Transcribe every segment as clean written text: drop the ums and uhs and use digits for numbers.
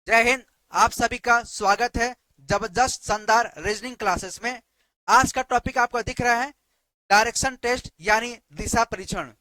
जय हिंद। आप सभी का स्वागत है जबरदस्त शानदार रीजनिंग क्लासेस में। आज का टॉपिक आपको दिख रहा है डायरेक्शन टेस्ट यानी दिशा परीक्षण।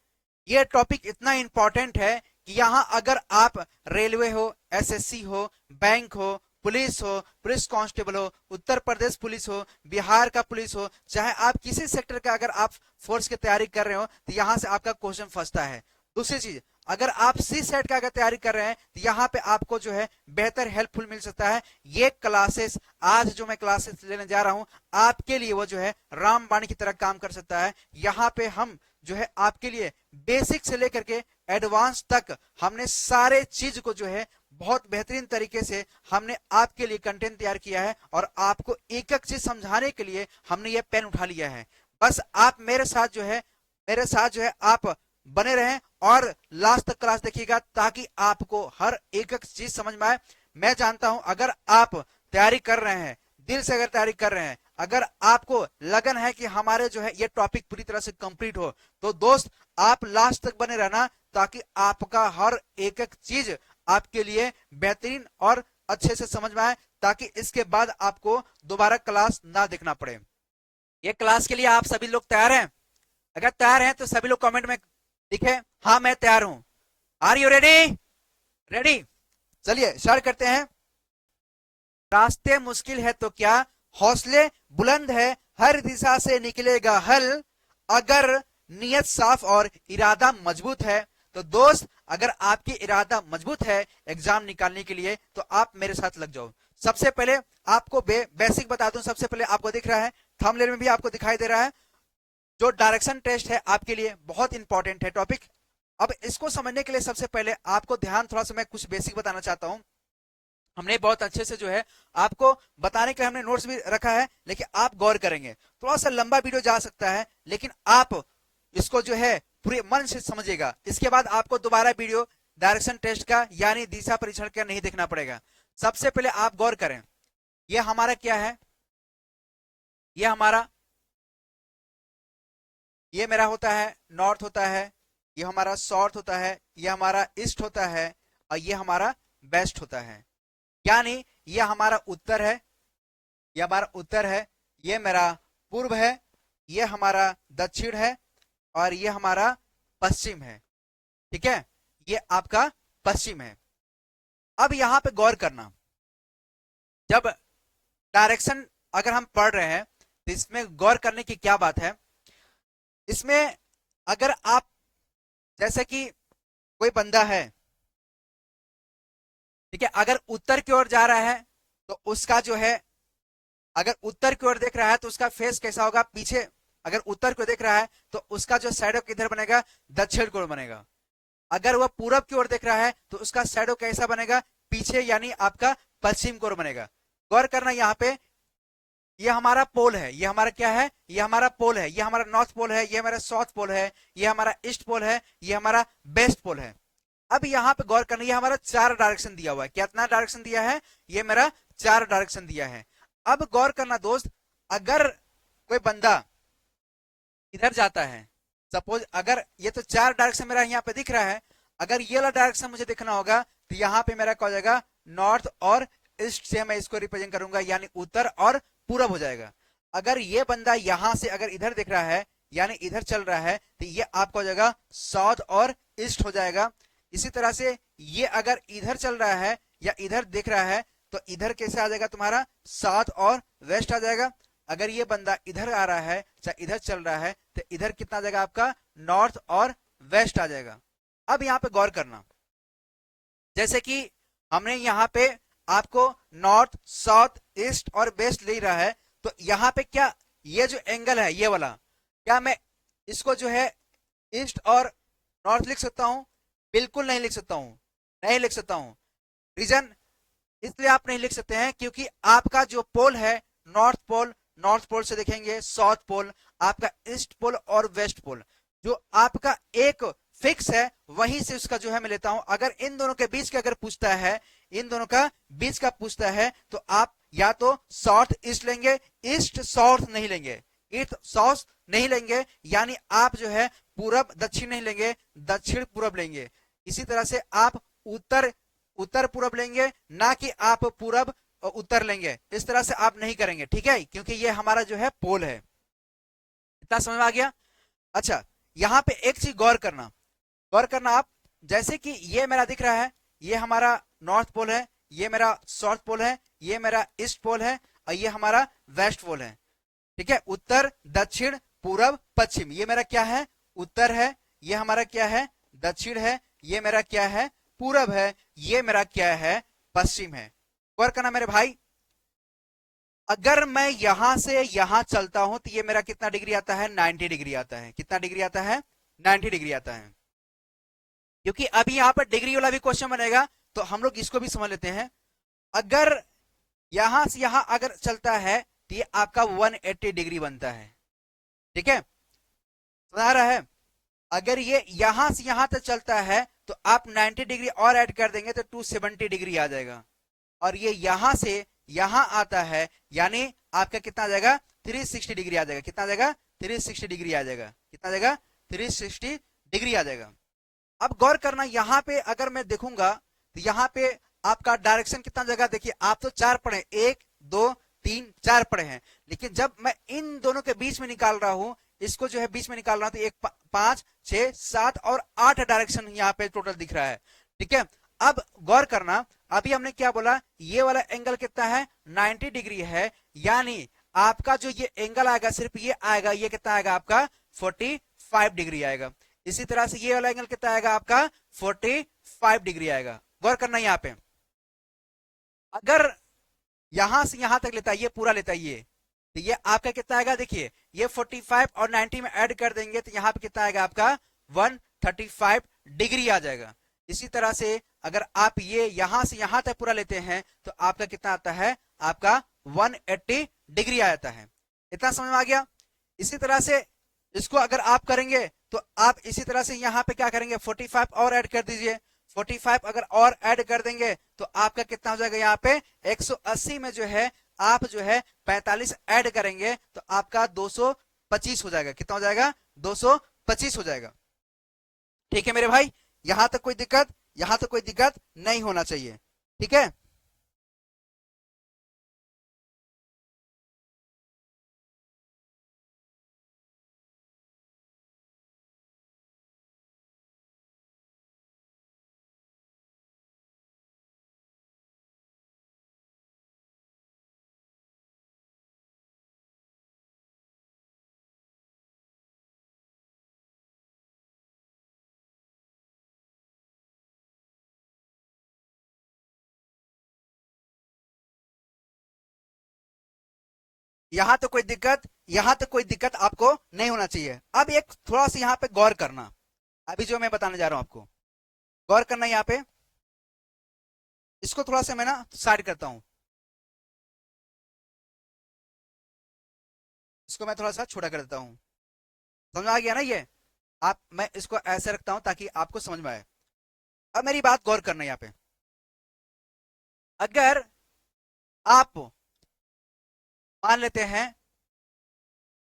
ये टॉपिक इतना इंपॉर्टेंट है कि यहाँ अगर आप रेलवे हो, एसएससी हो, बैंक हो, पुलिस हो, पुलिस कांस्टेबल हो, उत्तर प्रदेश पुलिस हो, बिहार का पुलिस हो, चाहे आप किसी सेक्टर का अगर आप फोर्स की तैयारी कर रहे हो तो यहाँ से आपका क्वेश्चन फंसता है। दूसरी चीज, अगर आप सी सेट का अगर तैयारी कर रहे हैं तो यहाँ पे आपको जो है बेहतर हेल्पफुल मिल सकता है। ये क्लासेस, आज जो मैं क्लासेस लेने जा रहा हूं, आपके लिए वो जो है रामबाण की तरह काम कर सकता है। यहाँ पे हम जो है आपके लिए बेसिक से लेकर के एडवांस तक हमने सारे चीज को जो है बहुत बेहतरीन तरीके से हमने आपके लिए कंटेंट तैयार किया है और आपको एक एक चीज समझाने के लिए हमने ये पेन उठा लिया है। बस आप मेरे साथ जो है आप बने रहें और लास्ट तक क्लास देखिएगा ताकि आपको हर एक एक चीज समझ में आए। मैं जानता हूं अगर आप तैयारी कर रहे हैं, दिल से अगर तैयारी कर रहे हैं, अगर आपको लगन है कि हमारे जो है ये टॉपिक पूरी तरह से कंप्लीट हो, तो दोस्त आप लास्ट तक बने रहना ताकि आपका हर एक एक चीज आपके लिए बेहतरीन और अच्छे से समझ में आए, ताकि इसके बाद आपको दोबारा क्लास ना देखना पड़े। ये क्लास के लिए आप सभी लोग तैयार हैं? अगर तैयार हैं तो सभी लोग कमेंट में लिखे हाँ मैं तैयार हूं। Are you ready? रेडी? चलिए स्टार्ट करते हैं। रास्ते मुश्किल है तो क्या, हौसले बुलंद है, हर दिशा से निकलेगा हल, अगर नियत साफ और इरादा मजबूत है। तो दोस्त अगर आपकी इरादा मजबूत है एग्जाम निकालने के लिए तो आप मेरे साथ लग जाओ। सबसे पहले आपको बेसिक बता दूं। सबसे पहले आपको दिख रहा है, थंबनेल में भी आपको दिखाई दे रहा है, जो डायरेक्शन टेस्ट है आपके लिए बहुत इंपॉर्टेंट है टॉपिक। अब इसको समझने के लिए सबसे पहले आपको ध्यान थोड़ा सा मैं कुछ बेसिक बताना चाहता हूं। हमने बहुत अच्छे से जो है आपको बताने के हमने नोट्स भी रखा है, लेकिन आप गौर करेंगे थोड़ा सा लंबा वीडियो जा सकता है, लेकिन आप इसको जो है पूरे मन से समझिएगा। इसके बाद आपको दोबारा वीडियो डायरेक्शन टेस्ट का यानी दिशा परीक्षण का नहीं देखना पड़ेगा। सबसे पहले आप गौर करें, ये हमारा क्या है, ये हमारा, ये मेरा होता है नॉर्थ होता है, ये हमारा साउथ होता है, ये हमारा ईस्ट होता है और ये हमारा वेस्ट होता है। यानी ये हमारा उत्तर है, ये हमारा उत्तर है, ये मेरा पूर्व है, ये हमारा दक्षिण है और ये हमारा पश्चिम है। ठीक है, ये आपका पश्चिम है। अब यहां पे गौर करना, जब डायरेक्शन अगर हम पढ़ रहे हैं तो इसमें गौर करने की क्या बात है। इसमें अगर आप, जैसे कि कोई बंदा है, ठीक है, अगर उत्तर की ओर जा रहा है तो उसका जो है, अगर उत्तर की ओर देख रहा है तो उसका फेस कैसा होगा, पीछे। अगर उत्तर को देख रहा है तो उसका जो शैडो किधर बनेगा, दक्षिण की ओर बनेगा। अगर वह पूरब की ओर देख रहा है तो उसका शैडो कैसा बनेगा, पीछे, यानी आपका पश्चिम की ओर बनेगा। गौर करना, यहाँ पे ये हमारा पोल है, ये हमारा क्या है, ये हमारा पोल है, ये हमारा नॉर्थ पोल है, ये हमारा साउथ पोल है, ये हमारा ईस्ट पोल है, ये हमारा वेस्ट पोल है। अब यहाँ पे गौर करना, ये हमारा 4 डायरेक्शन दिया हुआ है। कितना डायरेक्शन दिया है, ये मेरा 4 डायरेक्शन दिया है। अब गौर करना दोस्त, अगर कोई बंदा इधर जाता है, सपोज अगर ये तो 4 डायरेक्शन मेरा यहाँ पे दिख रहा है, अगर ये वाला डायरेक्शन मुझे दिखना होगा तो यहाँ पे मेरा क्या हो जाएगा, नॉर्थ और ईस्ट से मैं इसको रिप्रेजेंट करूंगा, यानी उत्तर और पूरब हो जाएगा। अगर ये बंदा यहां से अगर इधर दिख रहा है यानी इधर चल रहा है तो ये आपका हो जाएगा साउथ और ईस्ट हो जाएगा। इसी तरह से ये अगर इधर चल रहा है या इधर दिख रहा है तो इधर कैसे आ जाएगा, तुम्हारा साउथ और वेस्ट आ जाएगा। अगर ये बंदा इधर आ रहा है चाहे इधर चल रहा है तो इधर कितना आ जाएगा, आपका नॉर्थ और वेस्ट आ जाएगा। अब यहाँ पे गौर करना, जैसे कि हमने यहाँ पे आपको नॉर्थ, साउथ, ईस्ट और वेस्ट ले रहा है, तो यहाँ पे क्या ये जो एंगल है ये वाला, क्या मैं इसको जो है ईस्ट और नॉर्थ लिख सकता हूं? बिल्कुल नहीं लिख सकता हूं, नहीं लिख सकता हूं। रीजन इसलिए आप नहीं लिख सकते हैं क्योंकि आपका जो पोल है, नॉर्थ पोल, नॉर्थ पोल से देखेंगे साउथ पोल, आपका ईस्ट पोल और वेस्ट पोल, जो आपका एक फिक्स है वहीं से उसका जो है मैं लेता हूं। अगर इन दोनों के बीच का अगर पूछता है, इन दोनों का बीच का पूछता है तो आप या तो साउथ ईस्ट लेंगे, ईस्ट साउथ नहीं लेंगे, ईस्ट साउथ नहीं लेंगे, यानी आप जो है पूरब दक्षिण नहीं लेंगे, दक्षिण पूरब लेंगे। इसी तरह से आप उत्तर उत्तर पूरब लेंगे, ना कि आप पूरब और उत्तर लेंगे। इस तरह से आप नहीं करेंगे, ठीक है, क्योंकि ये हमारा जो है पोल है। इतना समझ में आ गया। अच्छा, यहाँ पे एक चीज गौर करना, गौर करना आप, जैसे कि ये मेरा दिख रहा है, ये हमारा नॉर्थ पोल है, ये मेरा साउथ पोल है, ये मेरा ईस्ट पोल है, और ये हमारा वेस्ट पोल है। ठीक है, उत्तर दक्षिण पूरब पश्चिम, ये मेरा क्या है, उत्तर है, ये हमारा क्या है, दक्षिण है, ये मेरा क्या है, पूरब है, ये मेरा क्या है, पश्चिम है। गौर करना मेरे भाई, अगर मैं यहां से यहां चलता हूं तो ये मेरा कितना डिग्री आता है, 90 डिग्री आता है। कितना डिग्री आता है, 90 डिग्री आता है। क्योंकि अभी यहां पर डिग्री वाला भी क्वेश्चन बनेगा, तो हम लोग इसको भी समझ लेते हैं। अगर यहां से यहां अगर चलता है तो ये आपका 180 डिग्री बनता है। ठीक है, समझ आ रहा है। अगर ये यहां से यहां तक चलता है तो आप 90 डिग्री और ऐड कर देंगे तो 270 डिग्री आ जाएगा। और ये यहां से यहां आता है, यानी आपका कितना आ जाएगा, 360 डिग्री आ जाएगा। कितना आ जाएगा, 360 डिग्री आ जाएगा। कितना आ जाएगा, 360 डिग्री आ जाएगा। अब गौर करना, यहां पे अगर मैं देखूंगा तो यहां पे आपका डायरेक्शन कितना जगह, देखिए आप तो 4 पढ़े, 1 2 3 4 पढ़े हैं, लेकिन जब मैं इन दोनों के बीच में निकाल रहा हूं, इसको जो है बीच में निकाल रहा हूं, तो 1 5 6 7 और 8 डायरेक्शन यहाँ पे टोटल दिख रहा है। ठीक है, अब गौर करना, अभी हमने क्या बोला, ये वाला एंगल कितना है, 90 डिग्री है, यानी आपका जो ये एंगल आएगा सिर्फ ये आएगा, ये कितना आएगा आपका, 45 डिग्री आएगा। इसी तरह से ये वाला एंगल कितना आएगा आपका, 45 डिग्री आएगा। गौर करना यहाँ पे, अगर यहां से यहां तक लेता है, ये पूरा लेता है ये, तो ये आपका कितना आएगा, देखिए ये 45 और 90 में ऐड कर देंगे तो यहाँ पे कितना आएगा आपका, 135 डिग्री आ जाएगा। इसी तरह से अगर आप ये यहां से यहां तक पूरा लेते हैं तो आपका कितना आता है, आपका 180 डिग्री आ जाता है। इतना समझ में आ गया। इसी तरह से इसको अगर आप करेंगे तो आप इसी तरह से यहाँ पे क्या करेंगे, 45 और ऐड कर दीजिए। 45 अगर और ऐड कर देंगे तो आपका कितना हो जाएगा, यहाँ पे 180 में जो है आप जो है 45 ऐड करेंगे तो आपका 225 हो जाएगा। कितना हो जाएगा, 225 हो जाएगा। ठीक है मेरे भाई, यहां तक कोई दिक्कत, यहां तक कोई दिक्कत नहीं होना चाहिए। ठीक है, यहां तो कोई दिक्कत, यहां तो कोई दिक्कत आपको नहीं होना चाहिए। अब एक थोड़ा सा यहाँ पे गौर करना, अभी जो मैं बताने जा रहा हूं आपको, गौर करना यहाँ पे। इसको थोड़ा सा मैं ना साइड करता हूं, इसको मैं थोड़ा सा छोटा कर देता हूं। समझ में आ गया ना ये, आप, मैं इसको ऐसे रखता हूं ताकि आपको समझ में आए। अब मेरी बात गौर करना यहाँ पे, अगर आप मान लेते हैं,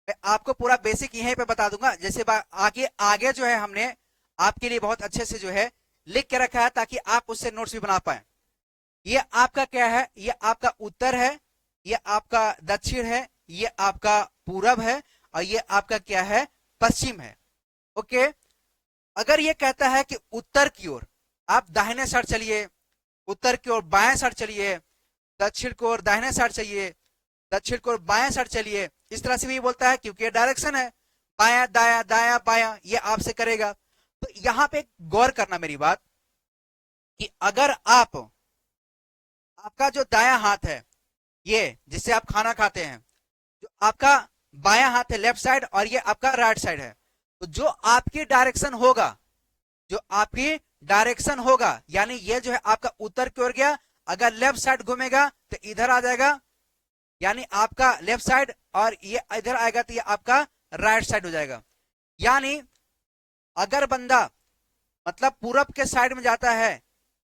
मैं आपको पूरा बेसिक यहीं पे बता दूंगा, जैसे आगे आगे जो है हमने आपके लिए बहुत अच्छे से जो है लिख के रखा है ताकि आप उससे नोट्स भी बना पाए। ये आपका क्या है, ये आपका उत्तर है, ये आपका दक्षिण है, ये आपका पूरब है, और ये आपका क्या है, पश्चिम है। ओके, अगर ये कहता है कि उत्तर की ओर आप दाहिने साइड चलिए, उत्तर की ओर बाएं साइड चलिए, दक्षिण की ओर दाहिने साइड चलिए, दक्षिण को बाएं साइड चलिए, इस तरह से भी बोलता है क्योंकि ये डायरेक्शन है, बाया दाया दाया बाया, ये आपसे करेगा। तो यहां पे गौर करना मेरी बात, कि अगर आप, आपका जो दाया हाथ है, ये जिससे आप खाना खाते हैं, जो आपका बाया हाथ है लेफ्ट साइड, और ये आपका राइट साइड है, तो जो आपकी डायरेक्शन होगा, जो आपकी डायरेक्शन होगा, यानी ये जो है आपका उत्तर की ओर गया, अगर लेफ्ट साइड घूमेगा तो इधर आ जाएगा, यानी आपका लेफ्ट साइड, और ये इधर आएगा तो ये आपका राइट साइड हो जाएगा। यानी अगर बंदा मतलब पूरब के साइड में जाता है,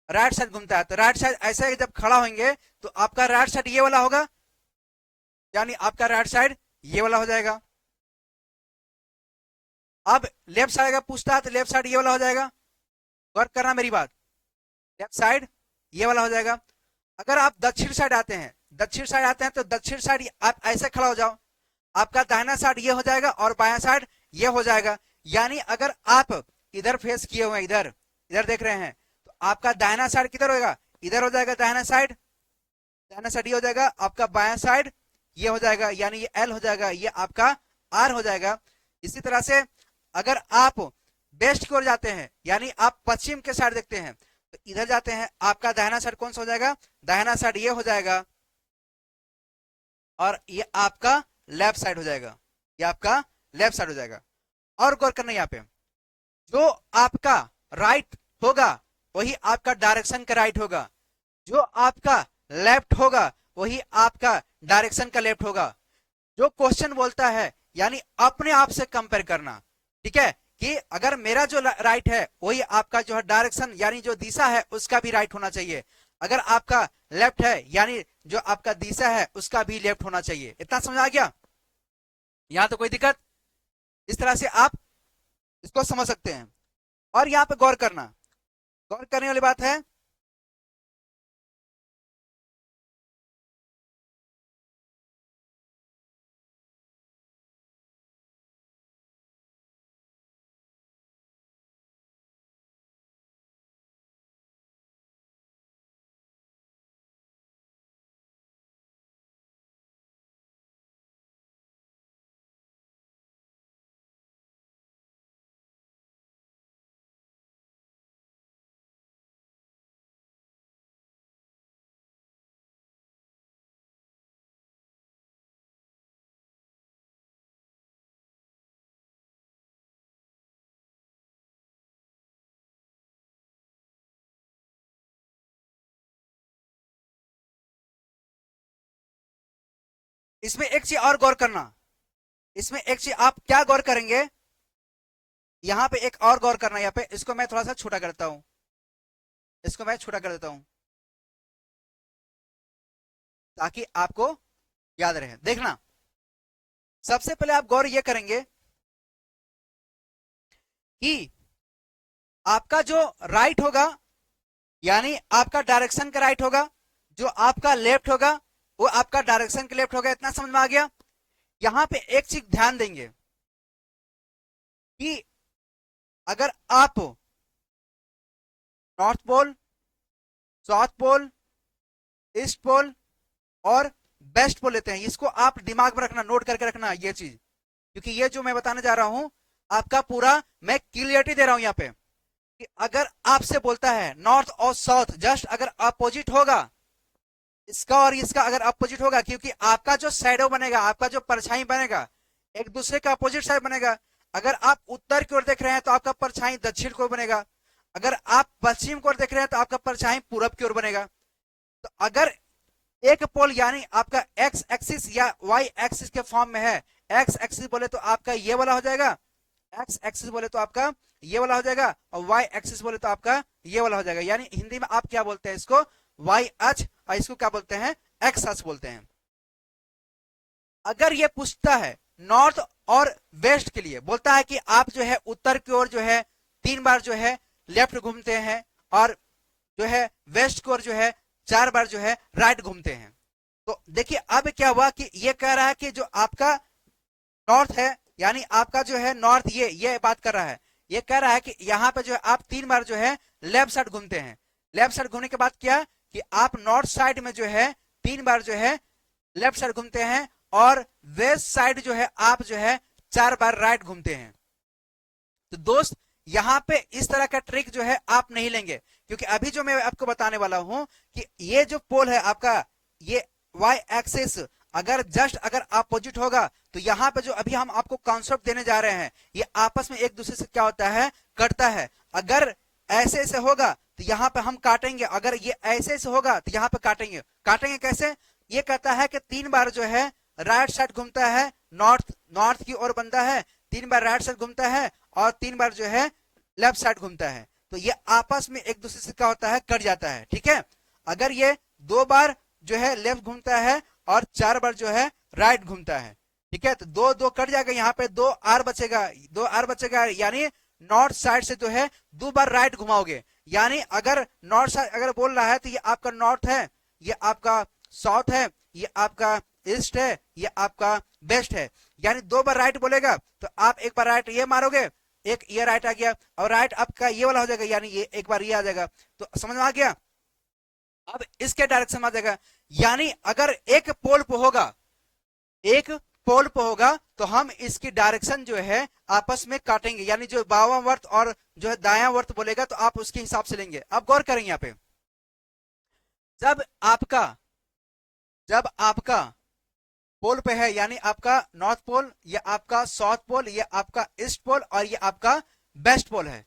राइट साइड घूमता है, तो राइट साइड ऐसे जब खड़ा होंगे तो आपका राइट साइड ये वाला होगा, यानी आपका राइट साइड ये वाला हो जाएगा। अब लेफ्ट साइड अगर पूछता है तो लेफ्ट साइड ये वाला हो जाएगा। गौर करना मेरी बात, लेफ्ट साइड ये वाला हो जाएगा। अगर आप दक्षिण साइड आते हैं, दक्षिण साइड आते हैं तो दक्षिण साइड आप ऐसे खड़ा हो जाओ, आपका दाहिना साइड ये हो जाएगा और बायां साइड ये हो जाएगा। यानी अगर आप इधर फेस किए हुए हैं, इधर इधर देख रहे हैं, तो आपका दाहिना साइड किधर होगा, इधर हो जाएगा दाहिना साइड, दाहिना साइड ये हो जाएगा, आपका बायां साइड ये हो जाएगा, यानी ये एल हो जाएगा, ये आपका आर हो जाएगा। इसी तरह से अगर आप वेस्ट की ओर जाते हैं, यानी आप पश्चिम के साइड देखते हैं, तो इधर जाते हैं, आपका दाहिना साइड कौन सा हो जाएगा, दाहिना साइड ये हो जाएगा और ये आपका लेफ्ट साइड हो जाएगा, ये आपका लेफ्ट साइड हो जाएगा। और गौर करना यहाँ पे, जो आपका राइट होगा वही आपका डायरेक्शन का राइट होगा, जो आपका लेफ्ट होगा वही आपका डायरेक्शन का लेफ्ट होगा। जो क्वेश्चन बोलता है यानी अपने आप से कंपेयर करना, ठीक है, कि अगर मेरा जो राइट है वही आपका जो है डायरेक्शन यानी जो दिशा है उसका भी राइट होना चाहिए, अगर आपका लेफ्ट है यानी जो आपका दिशा है उसका भी लेफ्ट होना चाहिए। इतना समझ आ गया, यहां तो कोई दिक्कत, इस तरह से आप इसको समझ सकते हैं। और यहां पे गौर करना, गौर करने वाली बात है, इसमें एक चीज और गौर करना, इसमें एक चीज आप क्या गौर करेंगे, यहां पे एक और गौर करना, यहाँ पे इसको मैं थोड़ा सा छोटा करता हूं, इसको मैं छोटा कर देता हूं ताकि आपको याद रहे। देखना, सबसे पहले आप गौर ये करेंगे कि आपका जो राइट होगा यानी आपका डायरेक्शन का राइट होगा, जो आपका लेफ्ट होगा वो आपका डायरेक्शन के लेफ्ट होगा। इतना समझ में आ गया। यहां पे एक चीज ध्यान देंगे कि अगर आप north pole, south pole, east pole और वेस्ट पोल लेते हैं, इसको आप दिमाग में रखना, नोट करके रखना ये चीज, क्योंकि ये जो मैं बताने जा रहा हूं आपका पूरा मैं क्लियरिटी दे रहा हूं यहाँ पे कि अगर आपसे बोलता है नॉर्थ और साउथ जस्ट अगर अपोजिट होगा, इसका और इसका अगर अपोजिट होगा, क्योंकि आपका जो शैडो बनेगा, आपका जो परछाई बनेगा एक दूसरे का अपोजिट साइड बनेगा। अगर आप उत्तर की ओर देख रहे हैं तो आपका परछाई दक्षिण की ओर बनेगा, अगर आप पश्चिम की ओर देख रहे हैं तो आपका परछाई पूरब की ओर बनेगा। तो अगर एक पोल यानी आपका एक्स एक्सिस या वाई एक्सिस के फॉर्म में है, एक्स एक्सिस बोले तो आपका ये वाला हो जाएगा, एक्स एक्सिस बोले तो आपका ये वाला हो जाएगा, और वाई एक्सिस बोले तो आपका ये वाला हो जाएगा। यानी हिंदी में आप क्या बोलते हैं इसको, वाई अक्ष, और इसको क्या बोलते हैं, एक्स अक्ष बोलते हैं। अगर ये पूछता है नॉर्थ और वेस्ट के लिए, बोलता है कि आप जो है उत्तर की ओर जो है 3 बार जो है लेफ्ट घूमते हैं और जो है वेस्ट की ओर जो है 4 बार जो है राइट घूमते हैं। तो देखिए अब क्या हुआ कि ये कह रहा है कि जो आपका नॉर्थ है यानी आपका जो है नॉर्थ, ये बात कर रहा है, ये कह रहा है कि यहाँ पे जो है आप 3 बार जो है लेफ्ट साइड घूमते हैं। लेफ्ट साइड घूमने के बाद क्या कि आप नॉर्थ साइड में जो है 3 बार जो है लेफ्ट साइड घूमते हैं और वेस्ट साइड जो है आप जो है 4 बार राइट घूमते हैं। तो दोस्त यहां पे इस तरह का ट्रिक जो है आप नहीं लेंगे, क्योंकि अभी जो मैं आपको बताने वाला हूं कि ये जो पोल है आपका, ये वाई एक्सिस अगर जस्ट अगर अपोजिट होगा तो यहाँ पे जो अभी हम आपको कॉन्सेप्ट देने जा रहे हैं ये आपस में एक दूसरे से क्या होता है, कटता है। अगर ऐसे ऐसे होगा तो यहाँ पे हम काटेंगे, अगर ये ऐसे ऐसे होगा तो यहाँ पे काटेंगे। काटेंगे कैसे, ये कहता है कि 3 बार जो है राइट साइड घूमता है, नॉर्थ की ओर बनता है, 3 बार राइट साइड घूमता है और 3 बार जो है लेफ्ट साइड घूमता है। तो ये आपस में एक दूसरे से क्या होता है, कट जाता है। ठीक है, अगर ये 2 बार जो है लेफ्ट घूमता है और 4 बार जो है राइट घूमता है, ठीक है, तो 2 कट जाएगा, यहाँ पे 2 आर बचेगा, यानी नॉर्थ साइड से जो है 2 बार राइट घुमाओगे, यानी अगर नॉर्थ साइड अगर बोल रहा है तो ये आपका नॉर्थ है, ये आपका साउथ है, ये आपका ईस्ट है, ये आपका वेस्ट है। यानी 2 बार राइट बोलेगा तो आप एक बार राइट ये मारोगे, एक ये राइट आ गया, और राइट आपका ये वाला हो जाएगा, यानी ये एक बार ये आ जाएगा। तो समझ में आ गया। अब इसके डायरेक्शन में आ जाएगा, यानी अगर एक पोल पे होगा, एक पोल पे होगा तो हम इसकी डायरेक्शन जो है आपस में काटेंगे, यानी जो बावां वर्त और जो है दायां वर्त बोलेगा तो आप उसके हिसाब से लेंगे। अब गौर करेंगे यहाँ पे, जब आपका पोल पे है, यानी आपका नॉर्थ पोल, ये आपका साउथ पोल, ये आपका ईस्ट पोल और ये आपका वेस्ट पोल है,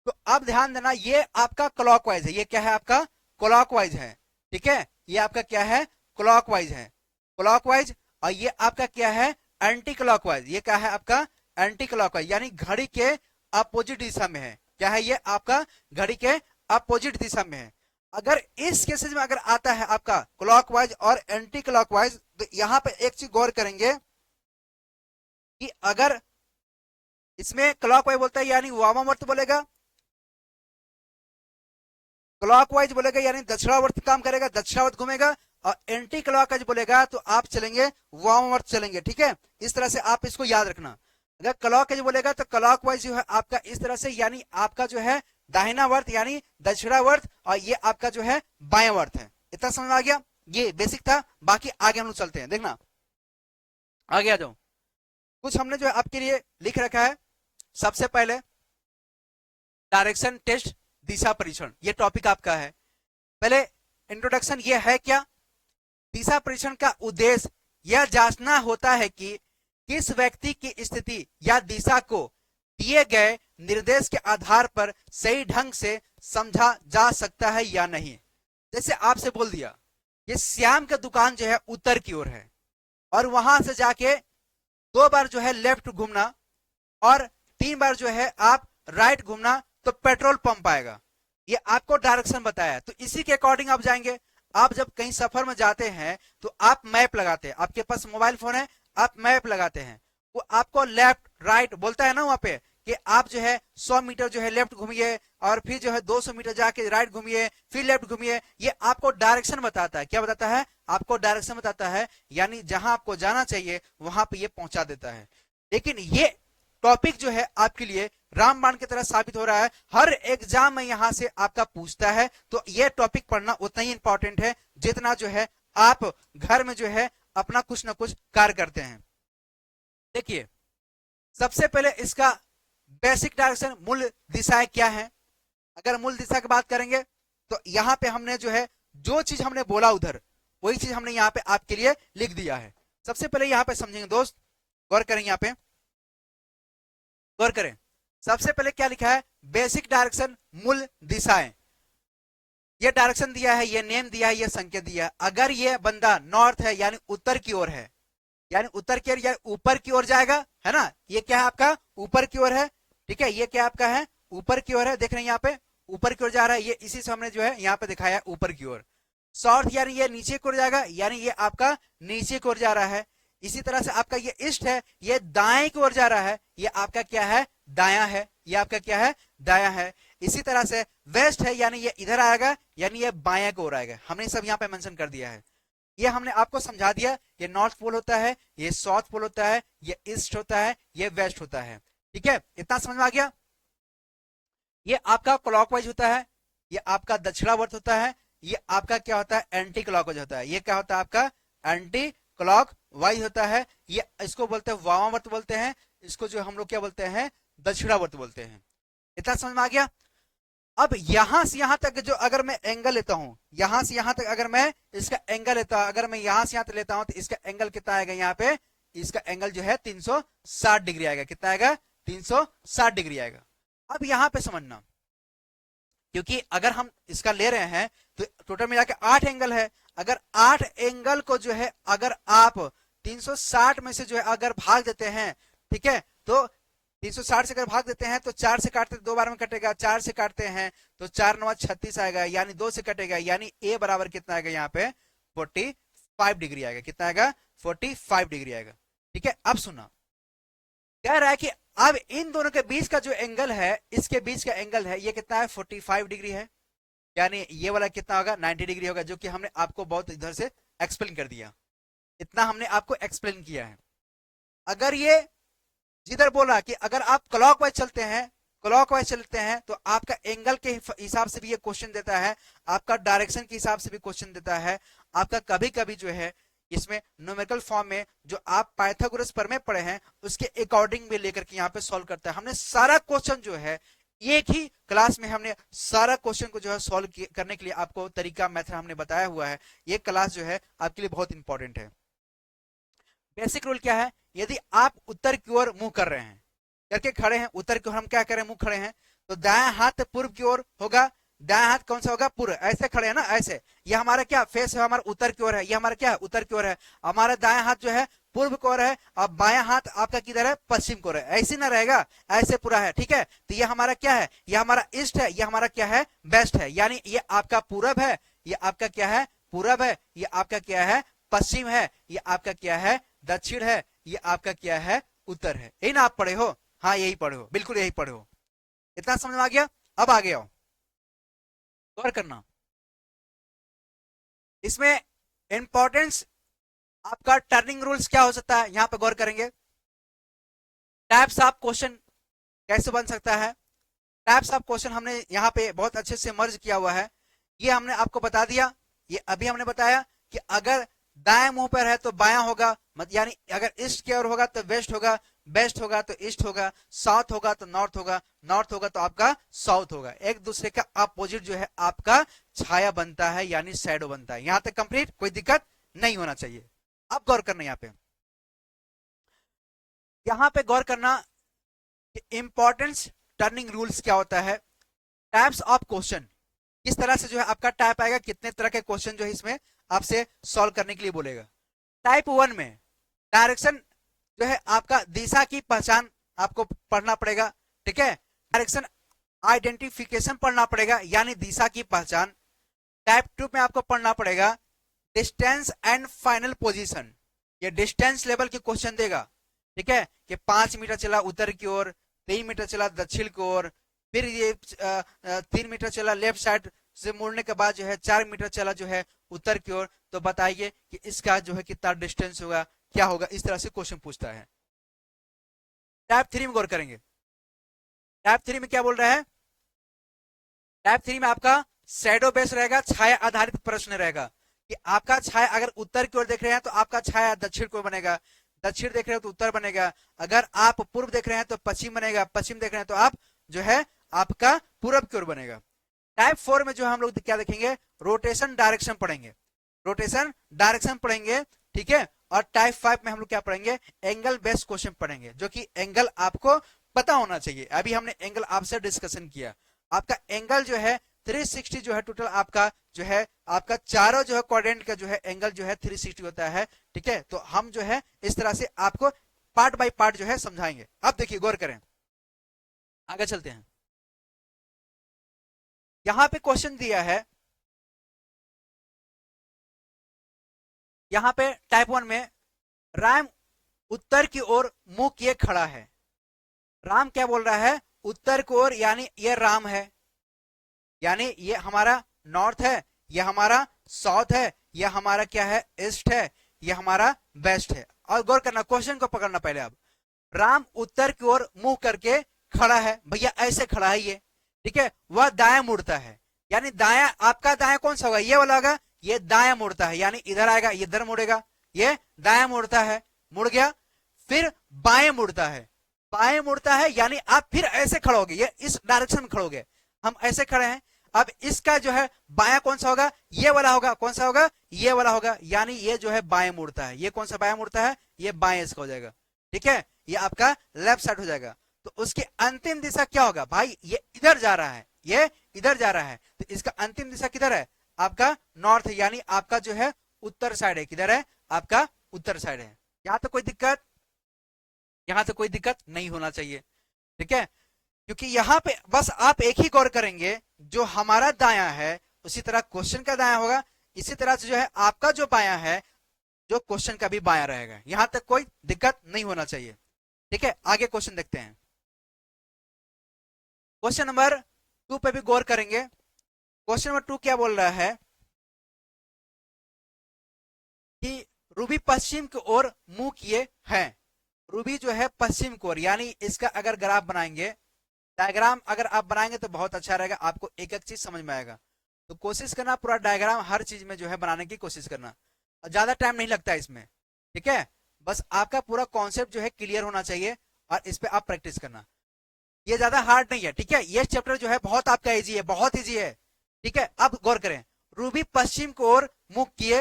तो अब ध्यान देना ये आपका क्लॉकवाइज है। ये क्या है? आपका क्लॉकवाइज है। ठीक है, ये आपका क्या है? क्लॉकवाइज है, क्लॉकवाइज। और ये आपका क्या है? Anti clockwise. ये क्या है? आपका एंटी क्लॉकवाइज, यानी घड़ी के अपोजिट दिशा में है। क्या है? ये आपका घड़ी के अपोजिट दिशा में है। अगर इस केसेस में अगर आता है आपका क्लॉकवाइज और एंटी क्लॉकवाइज, तो यहां पे एक चीज गौर करेंगे कि अगर इसमें क्लॉकवाइज बोलता है यानी वामावर्त बोलेगा, क्लॉकवाइज बोलेगा यानी दक्षिणावर्त काम करेगा, दक्षिणावर्त घूमेगा, और एंटी क्लॉकवाइज बोलेगा तो आप चलेंगे वामावर्त चलेंगे। ठीक है, इस तरह से आप इसको याद रखना। अगर क्लॉकवाइज बोलेगा तो क्लॉकवाइज जो है आपका इस तरह से, यानी आपका जो है दाहिना वर्त यानी दक्षिणावर्त, और ये आपका जो है बायां वर्त है। इतना समझ आ गया? ये बेसिक था, बाकी आगे हम लोग चलते हैं। देखना आगे आ जाओ। कुछ हमने जो है आपके लिए लिख रखा है। सबसे पहले डायरेक्शन टेस्ट, दिशा परीक्षण, ये टॉपिक आपका है। पहले इंट्रोडक्शन ये है क्या? दिशा परीक्षण का उद्देश्य यह जांचना होता है कि किस व्यक्ति की स्थिति या दिशा को दिए गए निर्देश के आधार पर सही ढंग से समझा जा सकता है या नहीं। जैसे आपसे बोल दिया ये श्याम का दुकान जो है उत्तर की ओर है, और वहां से जाके 2 बार जो है लेफ्ट घूमना और 3 बार जो है आप राइट घूमना तो पेट्रोल पंप आएगा। ये आपको डायरेक्शन बताया है, तो इसी के अकॉर्डिंग आप जाएंगे। आप जब कहीं सफर में जाते हैं तो आप मैप लगाते हैं, आपके पास मोबाइल फोन है, आप मैप लगाते हैं, वो आपको लेफ्ट राइट बोलता है ना वहां पे कि आप जो है 100 मीटर जो है लेफ्ट घूमिए, और फिर जो है 200 मीटर जाके राइट घूमिए, फिर लेफ्ट घूमिए। ये आपको डायरेक्शन बताता है। क्या बताता है? आपको डायरेक्शन बताता है, यानी जहां आपको जाना चाहिए वहां पे ये पहुंचा देता है। लेकिन ये टॉपिक जो है आपके लिए रामबाण की तरह साबित हो रहा है। हर एग्जाम में यहां से आपका पूछता है, तो ये टॉपिक पढ़ना उतना ही इंपॉर्टेंट है जितना जो है आप घर में जो है अपना कुछ ना कुछ कार्य करते हैं। देखिए सबसे पहले इसका बेसिक डायरेक्शन, मूल दिशाएं क्या है। अगर मूल दिशा की बात करेंगे तो यहां पे हमने जो है जो चीज हमने बोला उधर वही चीज हमने यहाँ पे आपके लिए लिख दिया है। सबसे पहले यहाँ पे समझेंगे दोस्त, गौर करें, यहाँ पे गौर करें। सबसे पहले क्या लिखा है? बेसिक डायरेक्शन, मूल दिशाएं। ये डायरेक्शन दिया है, ये नेम दिया है, ये संकेत दिया है। अगर ये बंदा नॉर्थ है यानी उत्तर की ओर है, यानी उत्तर की ओर या ऊपर की ओर जाएगा, है ना। ये क्या है आपका? ऊपर की ओर है। ठीक है, ये क्या आपका है? ऊपर की ओर है। देख रहे हैं यहाँ पे ऊपर की ओर जा रहा है, ये इसी से हमने जो है यहाँ पे दिखाया है ऊपर की ओर। साउथ यानी ये नीचे की ओर जाएगा, यानी ये आपका नीचे की ओर जा रहा है। इसी तरह से आपका ये ईस्ट है, ये दाएं की ओर जा रहा है, ये आपका क्या है? दायां है। ये आपका क्या है? दायां है। इसी तरह से वेस्ट है, यानी ये इधर आएगा, यानी ये बायां की ओर आएगा। हमने सब यहाँ पे मेंशन कर दिया है। ये हमने आपको समझा दिया, ये नॉर्थ पोल होता है, ये साउथ पोल होता है, ये ईस्ट होता है, ये वेस्ट होता है। ठीक है, इतना समझ में आ गया। ये आपका क्लॉकवाइज होता है, ये आपका दक्षिणावर्त होता है, ये आपका क्या होता है? एंटी क्लॉकवाइज होता है। ये क्या होता है? आपका एंटी क्लॉकवाइज होता है। ये इसको बोलते हैं वामावर्त बोलते हैं, इसको जो हम लोग क्या बोलते हैं? दक्षिणावर्त बोलते हैं। इतना समझ में आ गया। अब यहां से यहां तक जो अगर मैं एंगल लेता हूं, यहां से यहां तक अगर मैं इसका एंगल लेता हूं, अगर मैं यहां से यहां तक लेता हूं तो इसका एंगल कितना आएगा? यहाँ पे इसका एंगल जो है 360 डिग्री आएगा। कितना आएगा? 360 डिग्री आएगा। अब यहां पे समझना, क्योंकि अगर हम इसका ले रहे हैं तो टोटल मिला के 8 एंगल है। अगर 8 एंगल को जो है अगर आप 360 में से जो है अगर भाग देते हैं, ठीक है, तो 360 से अगर भाग देते हैं तो 4 से काटते 2 बार में कटेगा, 4 से काटते हैं तो 4 9 36 आएगा, यानी 2 से कटेगा, यानी ए बराबर कितना आएगा? यहाँ पे 45 डिग्री आएगा। कितना आएगा? 45 डिग्री आएगा। ठीक है, अब सुना, कह रहा है कि अब इन दोनों के बीच का जो एंगल है, इसके बीच का एंगल है, ये कितना है? 45 डिग्री है। यानी ये वाला कितना होगा 90 डिग्री होगा, जो कि हमने आपको बहुत इधर से एक्सप्लेन कर दिया, इतना हमने आपको एक्सप्लेन किया है। अगर ये जिधर बोला कि अगर आप क्लॉकवाइज चलते हैं, क्लॉकवाइज चलते हैं तो आपका एंगल के हिसाब से भी ये क्वेश्चन देता है, आपका डायरेक्शन के हिसाब से भी क्वेश्चन देता है, आपका कभी कभी जो है इसमें न्यूमेरिकल फॉर्म में जो आप पाइथागोरस प्रमेय पढ़े हैं उसके अकॉर्डिंग भी लेकर के यहाँ पे सॉल्व करता है। हमने सारा क्वेश्चन जो है एक ही क्लास में हमने सारा क्वेश्चन को जो है सॉल्व करने के लिए आपको तरीका मेथड हमने बताया हुआ है। ये क्लास जो है आपके लिए बहुत इंपॉर्टेंट है। बेसिक रूल क्या है, यदि आप उत्तर की ओर मुंह कर रहे हैं, करके खड़े हैं उत्तर की ओर, हम क्या करें मुंह खड़े हैं, तो दायां हाथ पूर्व की ओर होगा, दायां हाथ कौन सा होगा पूर्व, ऐसे खड़े हैं ना ऐसे, ये हमारा क्या फेस है, हमारा उत्तर की ओर है, ये हमारा क्या है उत्तर की ओर है, हमारा दायां हाथ जो है पूर्व की ओर है और बायां हाथ आपका किधर है पश्चिम की ओर है, ऐसे ना रहेगा, ऐसे पूरा है, ठीक है। तो ये हमारा क्या है, ये हमारा ईस्ट है, ये हमारा क्या है वेस्ट है, यानी ये आपका पूरब है, ये आपका क्या है पूरब है, ये आपका क्या है पश्चिम है, ये आपका क्या है दक्षिण है, ये आपका क्या है उत्तर है। यही ना आप पढ़े हो, हाँ यही पढ़े हो, बिल्कुल यही पढ़े हो। इतना समझ में आ गया, अब आगे आओ गौर करना इसमें इंपॉर्टेंस आपका टर्निंग रूल्स क्या हो सकता है, यहां पे गौर करेंगे। टाइप्स ऑफ क्वेश्चन कैसे बन सकता है, टाइप्स ऑफ क्वेश्चन हमने यहाँ पे बहुत अच्छे से मर्ज किया हुआ है, ये हमने आपको बता दिया। ये अभी हमने बताया कि अगर दाएं मुंह पर है तो बायां होगा, यानी अगर ईस्ट की ओर होगा तो वेस्ट होगा, वेस्ट होगा तो ईस्ट होगा, साउथ होगा तो नॉर्थ होगा, नॉर्थ होगा तो आपका साउथ होगा। एक दूसरे का अपोजिट जो है आपका छाया बनता है यानी शैडो बनता है। यहां तक कंप्लीट, कोई दिक्कत नहीं होना चाहिए। अब गौर करना यहाँ पे गौर करना इंपॉर्टेंस टर्निंग रूल्स क्या होता है, टाइप्स ऑफ क्वेश्चन किस तरह से जो है आपका टाइप आएगा, कितने तरह के क्वेश्चन जो है इसमें आपसे सॉल्व करने के लिए बोलेगा। टाइप 1 में डायरेक्शन जो है आपका दिशा की पहचान आपको पढ़ना पड़ेगा, ठीक है, डायरेक्शन आइडेंटिफिकेशन पढ़ना पड़ेगा यानी दिशा की पहचान। टाइप 2 में आपको पढ़ना पड़ेगा डिस्टेंस एंड फाइनल पोजीशन, ये डिस्टेंस लेवल के क्वेश्चन देगा, ठीक है, कि 5 मीटर चला उत्तर की ओर, 3 मीटर चला दक्षिण की ओर, फिर ये 3 मीटर चला लेफ्ट साइड से मुड़ने के बाद जो है 4 मीटर चला जो है उत्तर की ओर, तो बताइए कि इसका जो है कितना डिस्टेंस होगा, क्या होगा, इस तरह से क्वेश्चन पूछता है। टाइप 3 में गौर करेंगे, टाइप 3 में क्या बोल रहा है, टाइप 3 में आपका शैडो बेस रहेगा, छाया आधारित प्रश्न रहेगा कि आपका छाया अगर उत्तर की ओर देख रहे हैं तो आपका छाया दक्षिण की ओर बनेगा, दक्षिण देख रहे हो तो उत्तर बनेगा, अगर आप पूर्व देख रहे हैं तो पश्चिम बनेगा, पश्चिम देख रहे हैं तो आप जो है आपका पूरब की ओर बनेगा। टाइप 4 में जो हम लोग क्या देखेंगे, रोटेशन डायरेक्शन पढ़ेंगे, रोटेशन डायरेक्शन पढ़ेंगे, ठीक है। और टाइप 5 में हम लोग क्या पढ़ेंगे, एंगल बेस्ड क्वेश्चन पढ़ेंगे, जो कि एंगल आपको पता होना चाहिए। अभी हमने एंगल आपसे डिस्कशन किया, आपका एंगल जो है 360 जो है टोटल आपका जो है आपका चारों जो है क्वाड्रेंट का जो है एंगल जो है 360 होता है, ठीक है। तो हम जो है इस तरह से आपको पार्ट बाय पार्ट जो है समझाएंगे। अब देखिए गौर करें, आगे चलते हैं। यहां पे क्वेश्चन दिया है, यहां पे टाइप 1 में राम उत्तर की ओर मुंह किए खड़ा है, राम क्या बोल रहा है उत्तर की ओर, यानी ये राम है, यानी ये हमारा नॉर्थ है, ये हमारा साउथ है, ये हमारा क्या है ईस्ट है, ये हमारा वेस्ट है। और गौर करना, क्वेश्चन को पकड़ना पहले। अब राम उत्तर की ओर मुंह करके खड़ा है, भैया ऐसे खड़ा है ये, ठीक है, वह दाया मुड़ता है, यानी दाया आपका दाया कौन सा होगा, ये वाला होगा, ये दाया मुड़ता है यानी इधर आएगा, ये इधर मुड़ेगा, ये दाया मुड़ता है, मुड़ गया, फिर बाएं मुड़ता है, बाएं मुड़ता है यानी आप फिर ऐसे खड़ोगे, ये इस डायरेक्शन में खड़ोगे, हम ऐसे खड़े हैं। अब इसका जो है बाया कौन सा होगा, ये वाला होगा, कौन सा होगा, ये वाला होगा, यानी ये जो है बाएं मुड़ता है, ये कौन सा बाएं मुड़ता है, ये बाएं इसका हो जाएगा, ठीक है, ये आपका लेफ्ट साइड हो जाएगा। तो उसकी अंतिम दिशा क्या होगा भाई, ये इधर जा रहा है, ये इधर जा रहा है, तो इसका अंतिम दिशा किधर है, आपका नॉर्थ है, यानी आपका जो है उत्तर साइड है, किधर है आपका उत्तर साइड है। यहां तो कोई दिक्कत, यहां तो कोई दिक्कत नहीं होना चाहिए, ठीक है, क्योंकि यहां पे बस आप एक ही गौर करेंगे, जो हमारा दाया है उसी तरह क्वेश्चन का दाया होगा, इसी तरह से जो है आपका जो बाया है जो क्वेश्चन का भी बाया रहेगा, यहां तक कोई दिक्कत नहीं होना चाहिए, ठीक है। आगे क्वेश्चन देखते हैं, क्वेश्चन नंबर 2 पे भी गौर करेंगे। क्वेश्चन नंबर 2 क्या बोल रहा है कि रूबी पश्चिम की ओर मुंह किए हैं। रूबी जो है पश्चिम की ओर, यानी इसका अगर ग्राफ बनाएंगे, डायग्राम अगर आप बनाएंगे तो बहुत अच्छा रहेगा, आपको एक एक चीज समझ में आएगा। तो कोशिश करना पूरा डायग्राम हर चीज में जो है बनाने की कोशिश करना, और ज्यादा टाइम नहीं लगता है इसमें, ठीक है। बस आपका पूरा कॉन्सेप्ट जो है क्लियर होना चाहिए और इस पे आप प्रैक्टिस करना। ये ज्यादा हार्ड नहीं है, ठीक है। ये चैप्टर जो है बहुत आपका इजी है, बहुत इजी है, ठीक है। अब गौर करें, रूबी पश्चिम की ओर मुख किए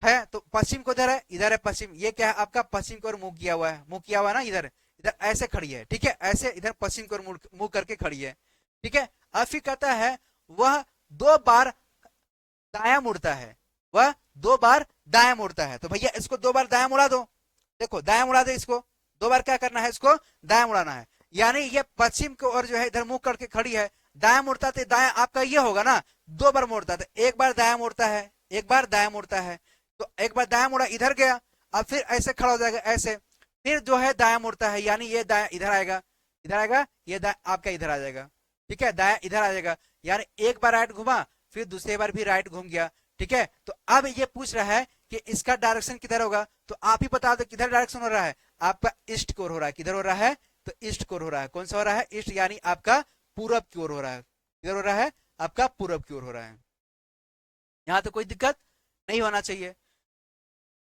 है, तो पश्चिम को इधर है पश्चिम, ये क्या है आपका पश्चिम की ओर मुंह किया हुआ है, मुंह किया हुआ है ना, इधर इधर ऐसे खड़ी है, ठीक है, ऐसे इधर पश्चिम की ओर मुंह करके खड़ी है, ठीक है। अब फिर कहता है वह 2 बार दाया मुड़ता है, वह 2 बार दाया मुड़ता है। तो भैया इसको 2 बार दाया मुड़ा दो, देखो दाया मुड़ा दे, इसको 2 बार क्या करना है, इसको दाया मुड़ाना है। यानी ये पश्चिम की ओर जो है इधर मुंह करके खड़ी है, दाया मुड़ता तो दाया आपका ये होगा ना, 2 बार मोड़ता, तो 1 बार दाया मुड़ता है, 1 बार दाया मुड़ता है, तो 1 बार दाया मुड़ा इधर गया, अब फिर ऐसे खड़ा हो जाएगा ऐसे, फिर जो है दाया मुड़ता है, यानी ये दाया इधर आएगा, इधर आएगा, ये दाया आपका इधर आ जाएगा, ठीक है, दाया इधर आ जाएगा, यानी 1 बार राइट घुमा, फिर दूसरी बार भी राइट घूम गया, ठीक है। तो अब ये पूछ रहा है कि इसका डायरेक्शन किधर होगा, तो आप ही बता दो किधर डायरेक्शन हो रहा है, आपका ईस्ट की ओर हो रहा है, किधर हो रहा है, तो ईस्ट की ओर हो रहा है। कौन सा हो रहा है, ईस्ट, यानी आपका पूरब की ओर हो रहा है, किधर हो रहा है, आपका पूरब की ओर हो रहा है। यहां तो कोई दिक्कत नहीं होना चाहिए।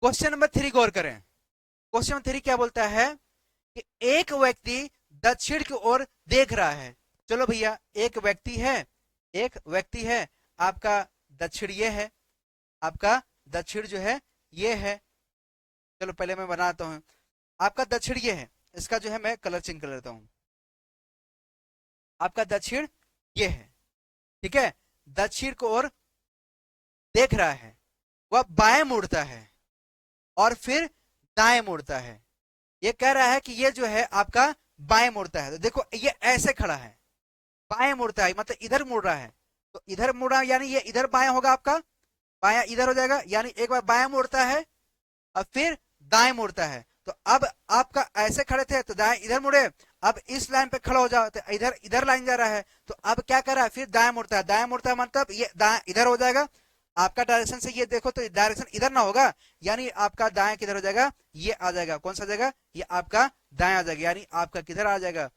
क्वेश्चन नंबर 3 गौर करें, क्वेश्चन नंबर 3 क्या बोलता है कि एक व्यक्ति दक्षिण की ओर देख रहा है। चलो भैया, एक व्यक्ति है, एक व्यक्ति है, आपका दक्षिण ये है, आपका दक्षिण जो है ये है, चलो पहले मैं बनाता हूं, आपका दक्षिण ये है, इसका जो है मैं कलर चेंज कर लेता हूं, आपका दक्षिण ये है, ठीक है। दक्षिण की ओर देख रहा है, वह बाएं मुड़ता है और फिर दाएं मुड़ता है। ये कह रहा है कि ये जो है आपका बाएं मुड़ता है, तो देखो ये ऐसे खड़ा है, बाएं मुड़ता है मतलब इधर मुड़ रहा है, तो इधर मुड़ा यानी ये इधर बाएं होगा, आपका बायां इधर हो जाएगा, यानी एक बार बायां मुड़ता है और फिर दाएं मुड़ता है। तो अब आपका ऐसे खड़े थे तो दाएं इधर मुड़े, अब इस लाइन पे खड़ा हो जाओ तो इधर इधर लाइन जा रहा है, तो अब क्या कर रहा है, फिर दाएं मुड़ता है, दाएं मुड़ता है मतलब ये दाएं इधर हो जाएगा, आपका डायरेक्शन से ये देखो तो डायरेक्शन इधर ना होगा, यानी आपका दाएं किधर हो जाएगा, ये आ जाएगा, कौन सा जाएगा, ये आपका दाएं आ जाएगा, यानी आपका किधर आ जाएगा,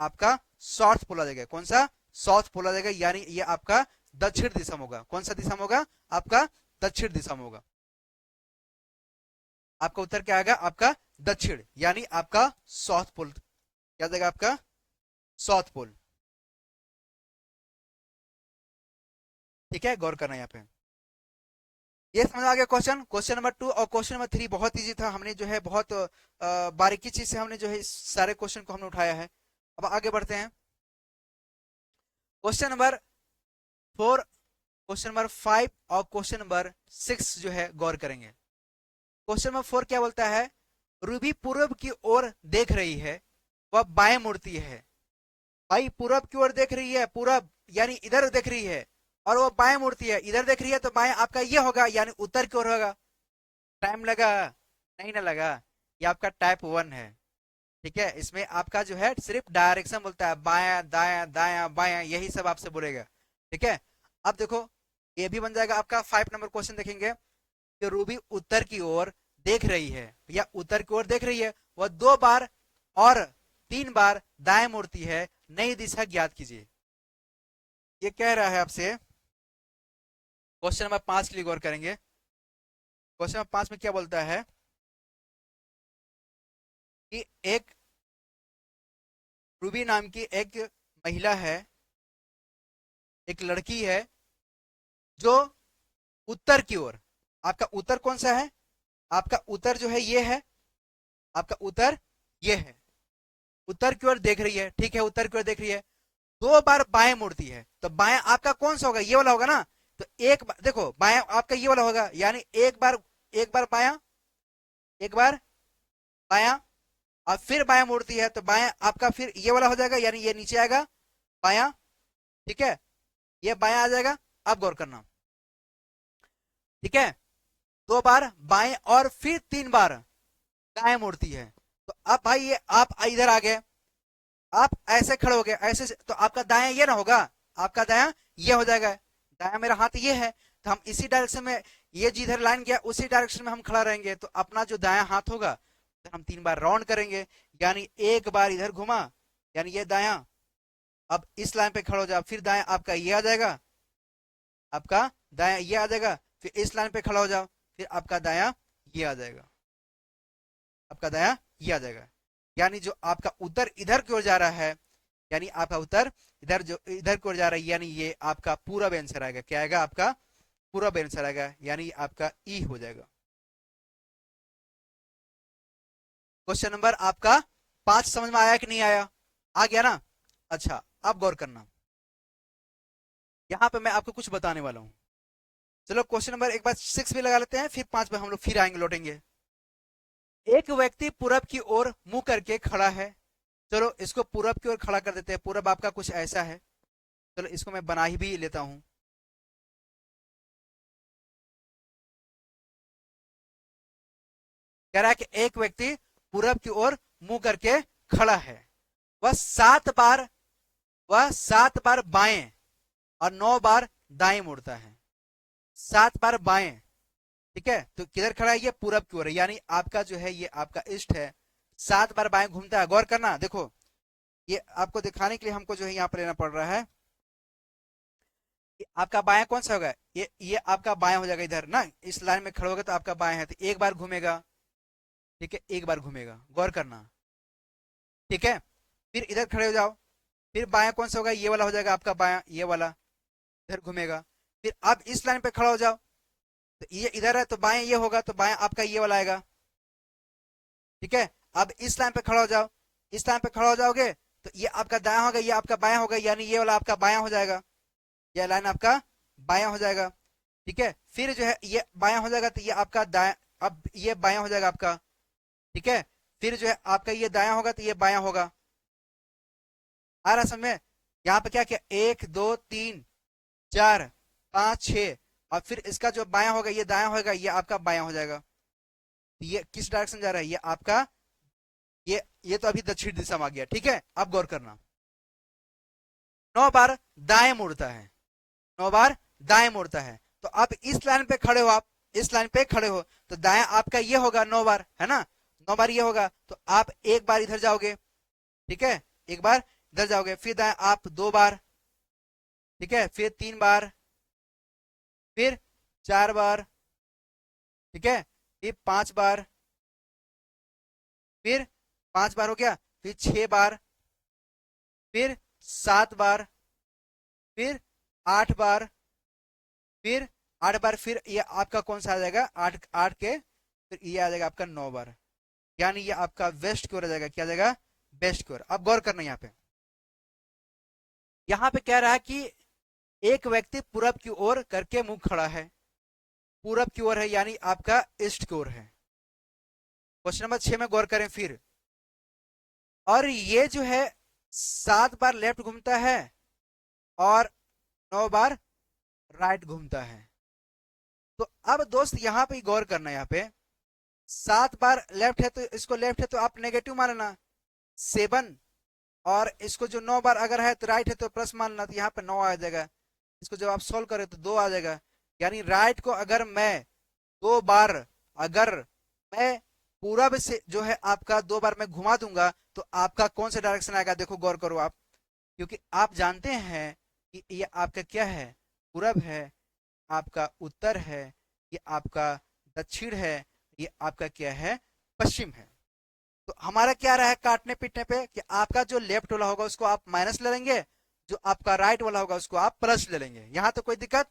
आपका साउथ पोल आ जाएगा, कौन सा, साउथ पोल आ जाएगा, यानी ये आपका दक्षिण दिशा में होगा। कौन सा दिशा में होगा, आपका दक्षिण दिशा में होगा। आपका उत्तर क्या आएगा, आपका दक्षिण, यानी आपका साउथ पोल, क्या जाएगा आपका साउथ पोल, ठीक है। गौर करना यहाँ पे, ये समझ आ गया क्वेश्चन, क्वेश्चन नंबर 2 और क्वेश्चन नंबर 3 बहुत इजी था, हमने जो है बहुत बारीकी चीज से हमने जो है इस सारे क्वेश्चन को हमने उठाया है। अब आगे बढ़ते हैं, क्वेश्चन नंबर 4, क्वेश्चन नंबर 5 और क्वेश्चन नंबर 6 जो है गौर करेंगे। क्वेश्चन नंबर 4 क्या बोलता है, रूबी पूर्व की ओर देख रही है, वह बाएं मुड़ती है। भाई पूरब की ओर देख रही है, पूरब यानी इधर देख रही है, और वो बाएं मुड़ती है, इधर देख रही है, तो बाएं आपका ये होगा, यानी उत्तर की ओर होगा। टाइम लगा, नहीं ना लगा, ये आपका टाइप 1 है, ठीक है। इसमें आपका जो है सिर्फ डायरेक्शन बोलता है, बाया दाया दाया बाया, यही सब आपसे बोलेगा, ठीक है। अब देखो ये भी बन जाएगा आपका 5 नंबर क्वेश्चन, देखेंगे कि रूबी उत्तर की ओर देख रही है, या उत्तर की ओर देख रही है, वह 2 बार और 3 बार दाएं मुड़ती है, नई दिशा ज्ञात कीजिए। ये कह रहा है आपसे, क्वेश्चन नंबर 5 के लिए गौर करेंगे। क्वेश्चन नंबर 5 में क्या बोलता है कि एक रूबी नाम की एक महिला है, एक लड़की है, जो उत्तर की ओर, आपका उत्तर कौन सा है, आपका उत्तर जो है ये है, आपका उत्तर ये है, उत्तर की ओर देख रही है, ठीक है, उत्तर की ओर देख रही है, 2 बार बाएं मुड़ती है, तो बाएं आपका कौन सा होगा, ये वाला होगा ना, तो एक बार देखो बाएं आपका ये वाला होगा, यानी एक बार बायां, एक बार बायां, और फिर बायां मुड़ती है, तो बायां आपका फिर ये वाला हो जाएगा, यानी ये नीचे आएगा बायां, ठीक है, ये बायां आ जाएगा। अब गौर करना, ठीक है, 2 बार बाएं और फिर 3 बार दाएं मुड़ती है, तो अब भाई ये आप इधर आ गए, आप ऐसे खड़े हो गए ऐसे, तो आपका दायां ये ना होगा, आपका दायां ये हो जाएगा, दाया मेरा हाथ ये है, तो हम इसी डायरेक्शन में, ये जिधर लाइन गया उसी डायरेक्शन में हम खड़ा रहेंगे, तो अपना जो दाया हाथ होगा तो हम 3 बार राउंड करेंगे, यानी एक बार इधर घुमा, यानी ये दाया। अब इस लाइन पे खड़ा हो जाओ, फिर दाया आपका ये आ जाएगा, आपका दाया ये आ जाएगा, फिर इस लाइन पे खड़ा हो जाओ, फिर आपका दाया ये आ जाएगा, आपका दाया ये आ जाएगा। यानी जो आपका उत्तर इधर की ओर जा रहा है, यानी आपका उत्तर इधर जो इधर की ओर जा रहा है, यानी ये आपका पूरा आंसर आएगा। क्या आएगा? आपका पूरा आंसर आएगा, यानी आपका ई हो जाएगा। क्वेश्चन नंबर आपका 5 समझ में आया कि नहीं आया? आ गया ना? अच्छा, अब गौर करना, यहां पे मैं आपको कुछ बताने वाला हूं। चलो क्वेश्चन नंबर एक बार 6 भी लगा लेते हैं, फिर 5 पे हम लोग फिर आएंगे, लौटेंगे। एक व्यक्ति पूरब की ओर मुंह करके खड़ा है। चलो इसको पूरब की ओर खड़ा कर देते हैं। पूरब आपका कुछ ऐसा है, चलो इसको मैं बना ही भी लेता हूं। कह रहा है कि एक व्यक्ति पूरब की ओर मुंह करके खड़ा है। वह 7 बार बाएं और 9 बार दाएं मुड़ता है। 7 बार बाएं, ठीक है, तो किधर खड़ा है? ये पूरब की ओर है, यानी आपका जो है ये आपका ईस्ट है। 7 बार बाएं घूमता है। गौर करना, देखो ये आपको दिखाने के लिए हमको जो है यहाँ पर लेना पड़ रहा है। आपका बायां कौन सा होगा? ये आपका बायां हो जाएगा इधर ना, इस लाइन में खड़ा होगा तो आपका बायां है, तो एक बार घूमेगा, ठीक है, एक बार घूमेगा। गौर करना, ठीक है। फिर इधर खड़े हो जाओ, फिर बायां कौन सा होगा? ये वाला हो जाएगा आपका बायां, ये वाला इधर घूमेगा। फिर आप इस लाइन पे खड़ा हो जाओ, तो ये इधर है तो बायां ये होगा, तो बायां आपका ये वाला आएगा, ठीक है। अब इस लाइन पे खड़ा हो जाओ, इस लाइन पे खड़ा हो जाओगे तो ये आपका दायां होगा, ये आपका बायां होगा, यानी ये वाला आपका बायां हो जाएगा, यह लाइन आपका बायां हो जाएगा, ठीक है। फिर जो है ये बायां हो जाएगा तो ये आपका दायां, अब ये बायां हो जाएगा आपका, ठीक है। फिर जो है आपका ये दायां होगा तो ये बायां होगा। आ रहा समझ में? यहाँ पे क्या किया? 1 2 3 4 5 6, और फिर इसका जो बायां होगा ये दायां होगा, ये आपका बायां हो जाएगा। ये किस डायरेक्शन जा रहा है? ये आपका ये तो अभी दक्षिण दिशा में आ गया, ठीक है। अब गौर करना, 9 बार दाएं मुड़ता है, 9 बार दाएं मुड़ता है। तो आप इस लाइन पे खड़े हो, आप इस लाइन पे खड़े हो, तो दाएं आपका ये होगा 9 बार, है ना? 9 बार ये होगा, तो आप एक बार इधर जाओगे, ठीक है, एक बार इधर जाओगे, फिर दाएं आप 2 बार, ठीक है, फिर 3 बार, फिर 4 बार, ठीक है, फिर 5 बार, फिर 5 बार हो गया, फिर 6 बार, फिर 7 बार, फिर 8 बार, फिर 8 बार, फिर ये आपका कौन सा आ जाएगा? 8 8 के फिर ये आ जाएगा आपका 9 बार, यानी ये आपका वेस्ट की ओर आ जाएगा। क्या आ जाएगा? वेस्ट की ओर। अब गौर करना, यहाँ पे कह रहा है कि एक व्यक्ति पूरब की ओर करके मुंह खड़ा है। पूरब की ओर है, यानी आपका ईस्ट की ओर है। क्वेश्चन नंबर 6 में गौर करें फिर, और ये जो है 7 बार लेफ्ट घूमता है और 9 बार राइट घूमता है। तो अब दोस्त यहाँ पे गौर करना, यहाँ पे 7 बार लेफ्ट है तो इसको लेफ्ट है तो आप नेगेटिव मान लेना 7, और इसको जो 9 बार अगर है तो राइट है तो प्लस मान लेना, तो यहाँ पे 9 आ जाएगा। इसको जब आप सोल्व करें तो 2 आ जाएगा, यानी राइट को अगर मैं 2 बार, अगर मैं पूरब से जो है आपका 2 बार मैं घुमा दूंगा तो आपका कौन सा डायरेक्शन आएगा? देखो गौर करो आप, क्योंकि आप जानते हैं कि ये आपका क्या है? पूरब है, आपका उत्तर है, ये आपका दक्षिण है, ये आपका क्या है? पश्चिम है। तो हमारा क्या रहा है काटने पीटने पे कि आपका जो लेफ्ट वाला होगा उसको आप माइनस ले लेंगे, जो आपका राइट वाला होगा उसको आप प्लस ले लेंगे। यहां तो कोई दिक्कत?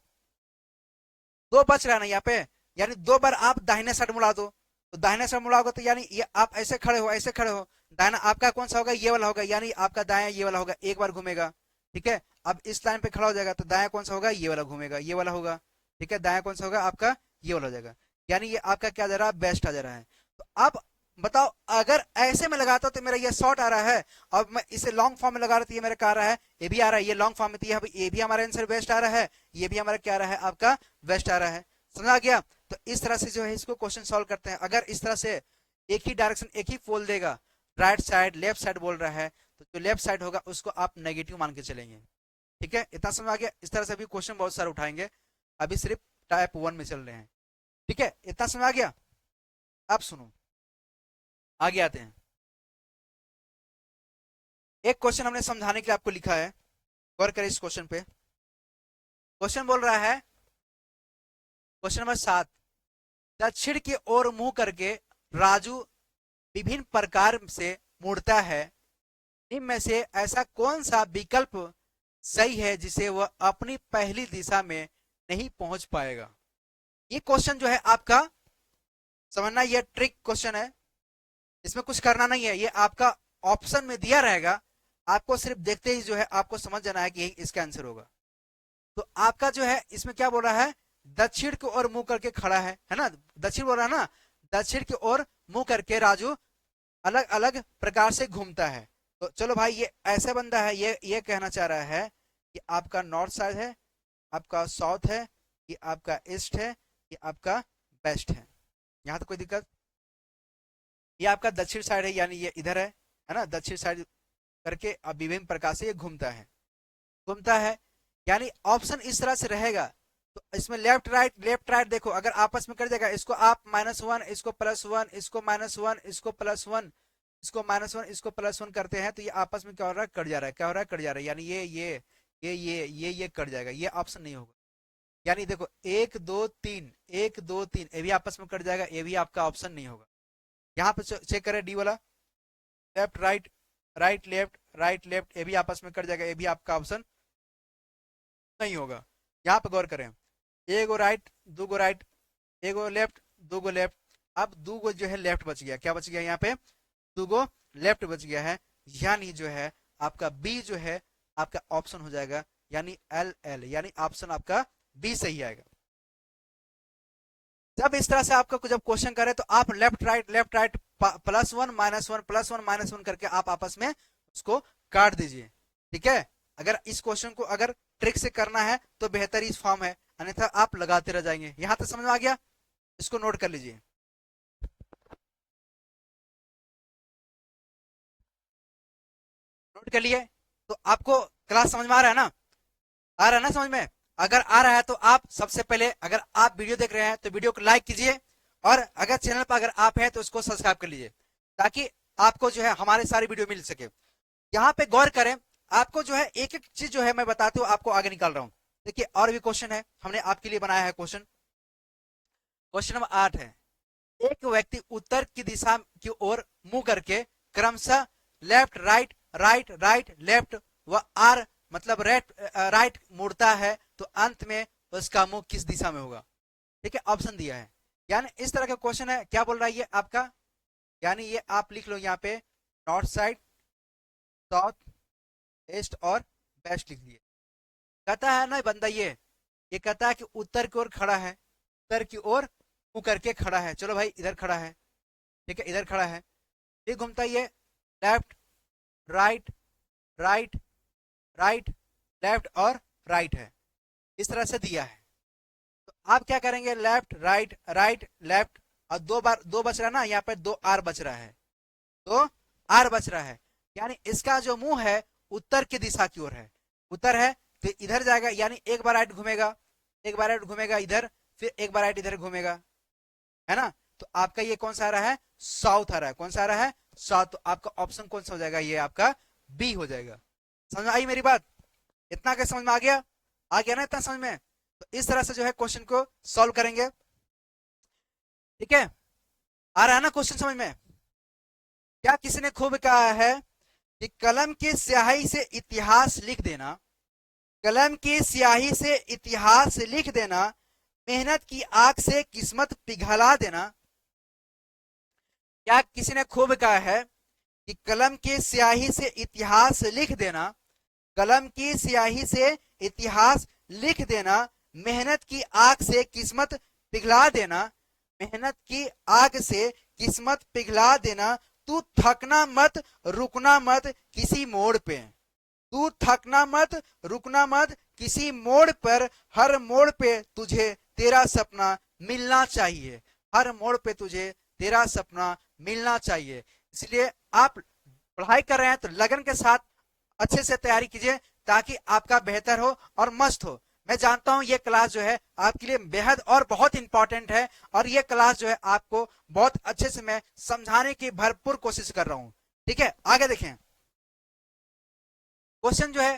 2 बच रहा है ना यहाँ पे, यानी 2 बार आप दाहिने साइड मुड़ा दो, तो दाहिने साइड मुड़ाओगे तो यानी ये आप ऐसे खड़े हो, ऐसे खड़े हो, दाहिना आपका कौन सा होगा? ये वाला होगा, यानी आपका दाया ये वाला होगा, एक बार घूमेगा, ठीक है। अब इस लाइन पे खड़ा हो जाएगा तो दाया कौन सा होगा? ये वाला घूमेगा, ये वाला होगा, ठीक है। दाया कौन सा होगा? आपका ये वाला हो जाएगा, यानी ये आपका क्या जा रहा है? बेस्ट आ जा रहा है। तो अब बताओ, अगर ऐसे में लगाता तो मेरा ये शॉर्ट आ रहा है, अब मैं इसे लॉन्ग फॉर्म में लगा रहा तो ये मेरा क्या आ रहा है? ये भी आ रहा है, ये लॉन्ग फॉर्म में, तो ये भी हमारा आंसर वेस्ट आ रहा है, ये भी हमारा क्या आ रहा है? आपका वेस्ट आ रहा है। समझा गया? तो इस तरह से जो है इसको क्वेश्चन सॉल्व करते हैं। अगर इस तरह से एक ही डायरेक्शन, एक ही पोल देगा, राइट साइड लेफ्ट साइड बोल रहा है, तो जो लेफ्ट साइड होगा उसको आप नेगेटिव मान के चलेंगे। ठीक है, इतना समझ आ गया। इस तरह से भी क्वेश्चन बहुत सारे उठाएंगे, अभी सिर्फ टाइप 1 में चल रहे हैं। ठीक है, इतना समझ आ गया। अब सुनो, आगे आते हैं। एक क्वेश्चन हमने समझाने के लिए आपको लिखा है, गौर करें इस क्वेश्चन पे। क्वेश्चन बोल रहा है, क्वेश्चन नंबर 7, दक्षिण की ओर मुंह करके राजू विभिन्न प्रकार से मुड़ता है, इनमें से ऐसा कौन सा विकल्प सही है जिसे वह अपनी पहली दिशा में नहीं पहुंच पाएगा। ये क्वेश्चन जो है आपका समझना, ये ट्रिक क्वेश्चन है, इसमें कुछ करना नहीं है, ये आपका ऑप्शन में दिया रहेगा, आपको सिर्फ देखते ही जो है आपको समझ जाना है कि यही इसका आंसर होगा। तो आपका जो है इसमें क्या बोल रहा है, दक्षिण की ओर मुंह करके खड़ा है ना, दक्षिण बोल रहा है ना, दक्षिण की ओर मुंह करके राजू अलग अलग प्रकार से घूमता है। तो चलो भाई, ये ऐसा बंदा है, ये कहना चाह रहा है कि आपका नॉर्थ साइड है, आपका साउथ है, ये आपका ईस्ट है, ये आपका वेस्ट है। यहां तो कोई दिक्कत, ये आपका दक्षिण साइड है, यानी ये इधर है ना, दक्षिण साइड करके अब विभिन्न प्रकार से ये घूमता है, यानी ऑप्शन इस तरह से रहेगा। तो इसमें लेफ्ट राइट देखो, अगर आपस में कर जाएगा, इसको आप -1, इसको +1, इसको -1, इसको +1, इसको -1, इसको +1 करते हैं, तो ये आपस में क्या हो रहा है, कट जा रहा है, क्या हो रहा है, कट जा रहा है, यानी ये कट जाएगा, ये ऑप्शन नहीं होगा। यानी देखो 1 2 3 1 2 3 ये भी आपस में कट जाएगा, ये भी आपका ऑप्शन नहीं होगा। यहाँ पे चेक करें डी वाला, left right, right left, right left, ये भी आपस में कट जाएगा, ये भी आपका ऑप्शन नहीं होगा। यहाँ पे गौर करें, एक गो राइट, दो गो राइट, एक गो लेफ्ट, दो गो लेफ्ट, अब दो गो जो है लेफ्ट बच गया, क्या बच गया यहाँ पे, दो गो लेफ्ट बच गया है, यानी जो है आपका बी जो है आपका ऑप्शन हो जाएगा, यानी LL, यानी ऑप्शन आपका बी सही आएगा। जब इस तरह से आपका जब क्वेश्चन करे तो आप लेफ्ट राइट +1 -1 +1 -1 करके आप आपस में उसको काट दीजिए। ठीक है, अगर इस क्वेश्चन को अगर ट्रिक से करना है तो बेहतर इस फॉर्म है, अन्यथा आप लगाते रह जाएंगे। यहां तक समझ में आ गया, इसको नोट कर लीजिए। नोट कर लिए तो आपको क्लास समझ में आ रहा है ना, आ रहा है ना समझ में। अगर आ रहा है तो आप सबसे पहले, अगर आप वीडियो देख रहे हैं तो वीडियो को लाइक कीजिए, और अगर चैनल पर अगर आप हैं तो उसको सब्सक्राइब कर लीजिए, ताकि आपको जो है हमारे सारे वीडियो मिल सके। यहाँ पे गौर करें, आपको जो है एक एक चीज जो है मैं बताते हुए आपको आगे निकाल रहा हूँ। देखिए और भी क्वेश्चन है, हमने आपके लिए बनाया है क्वेश्चन। क्वेश्चन नंबर 8 है, एक व्यक्ति उत्तर की दिशा की ओर मुंह करके क्रमशः left right right right left व आर मतलब राइट मुड़ता है, तो अंत में उसका मुंह किस दिशा में होगा। ठीक है, ऑप्शन दिया है, यानी इस तरह का क्वेश्चन है। क्या बोल रहा है ये आपका, यानी ये आप लिख लो यहाँ पे, नॉर्थ साइड, साउथ, ईस्ट और वेस्ट लिख दिए। कहता है ना बंदा, ये कहता है कि उत्तर की ओर खड़ा है, उत्तर की ओर मुंह करके खड़ा है। चलो भाई इधर खड़ा है, ठीक है, इधर खड़ा है, ये घूमता ये left right right right left और राइट है, इस तरह से दिया है। तो आप क्या करेंगे, लेफ्ट राइट राइट लेफ्ट, और दो बच रहा है ना, यहाँ पे 2 आर बच रहा है, 2 आर बच रहा है, यानी इसका जो मुंह है उत्तर की दिशा की ओर है, उत्तर है तो इधर जाएगा, यानी एक बार राइट घूमेगा, एक बार राइट घूमेगा इधर, फिर एक बार राइट इधर घूमेगा, है ना। तो आपका ये कौन सा आ रहा है, साउथ आ रहा है, कौन सा आ रहा है, साउथ। तो आपका ऑप्शन कौन सा हो जाएगा, ये आपका बी हो जाएगा। समझ में आई मेरी बात, इतना क्या समझ में आ गया ना इतना समझ में। तो इस तरह से जो है क्वेश्चन को सॉल्व करेंगे। ठीक है, आ रहा है ना क्वेश्चन समझ में। क्या किसी ने खूब कहा है कि कलम की स्याही से इतिहास लिख देना, कलम की स्याही से इतिहास लिख देना, मेहनत की आग से किस्मत पिघला देना। क्या किसी ने खूब कहा है कि कलम की स्याही से इतिहास लिख देना, कलम की स्याही से इतिहास लिख देना, मेहनत की आग से किस्मत पिघला देना, मेहनत की आग से किस्मत पिघला देना, तू थकना मत रुकना मत किसी मोड़ पे, तू थकना मत रुकना मत किसी मोड़ पर, हर मोड़ पे तुझे तेरा सपना मिलना चाहिए, हर मोड़ पे तुझे तेरा सपना मिलना चाहिए। इसलिए आप पढ़ाई कर रहे हैं तो लगन के साथ अच्छे से तैयारी कीजिए, ताकि आपका बेहतर हो और मस्त हो। मैं जानता हूं ये क्लास जो है आपके लिए बेहद और बहुत इंपॉर्टेंट है, और ये क्लास जो है आपको बहुत अच्छे से मैं समझाने की भरपूर कोशिश कर रहा हूं। ठीक है, आगे देखें। क्वेश्चन जो है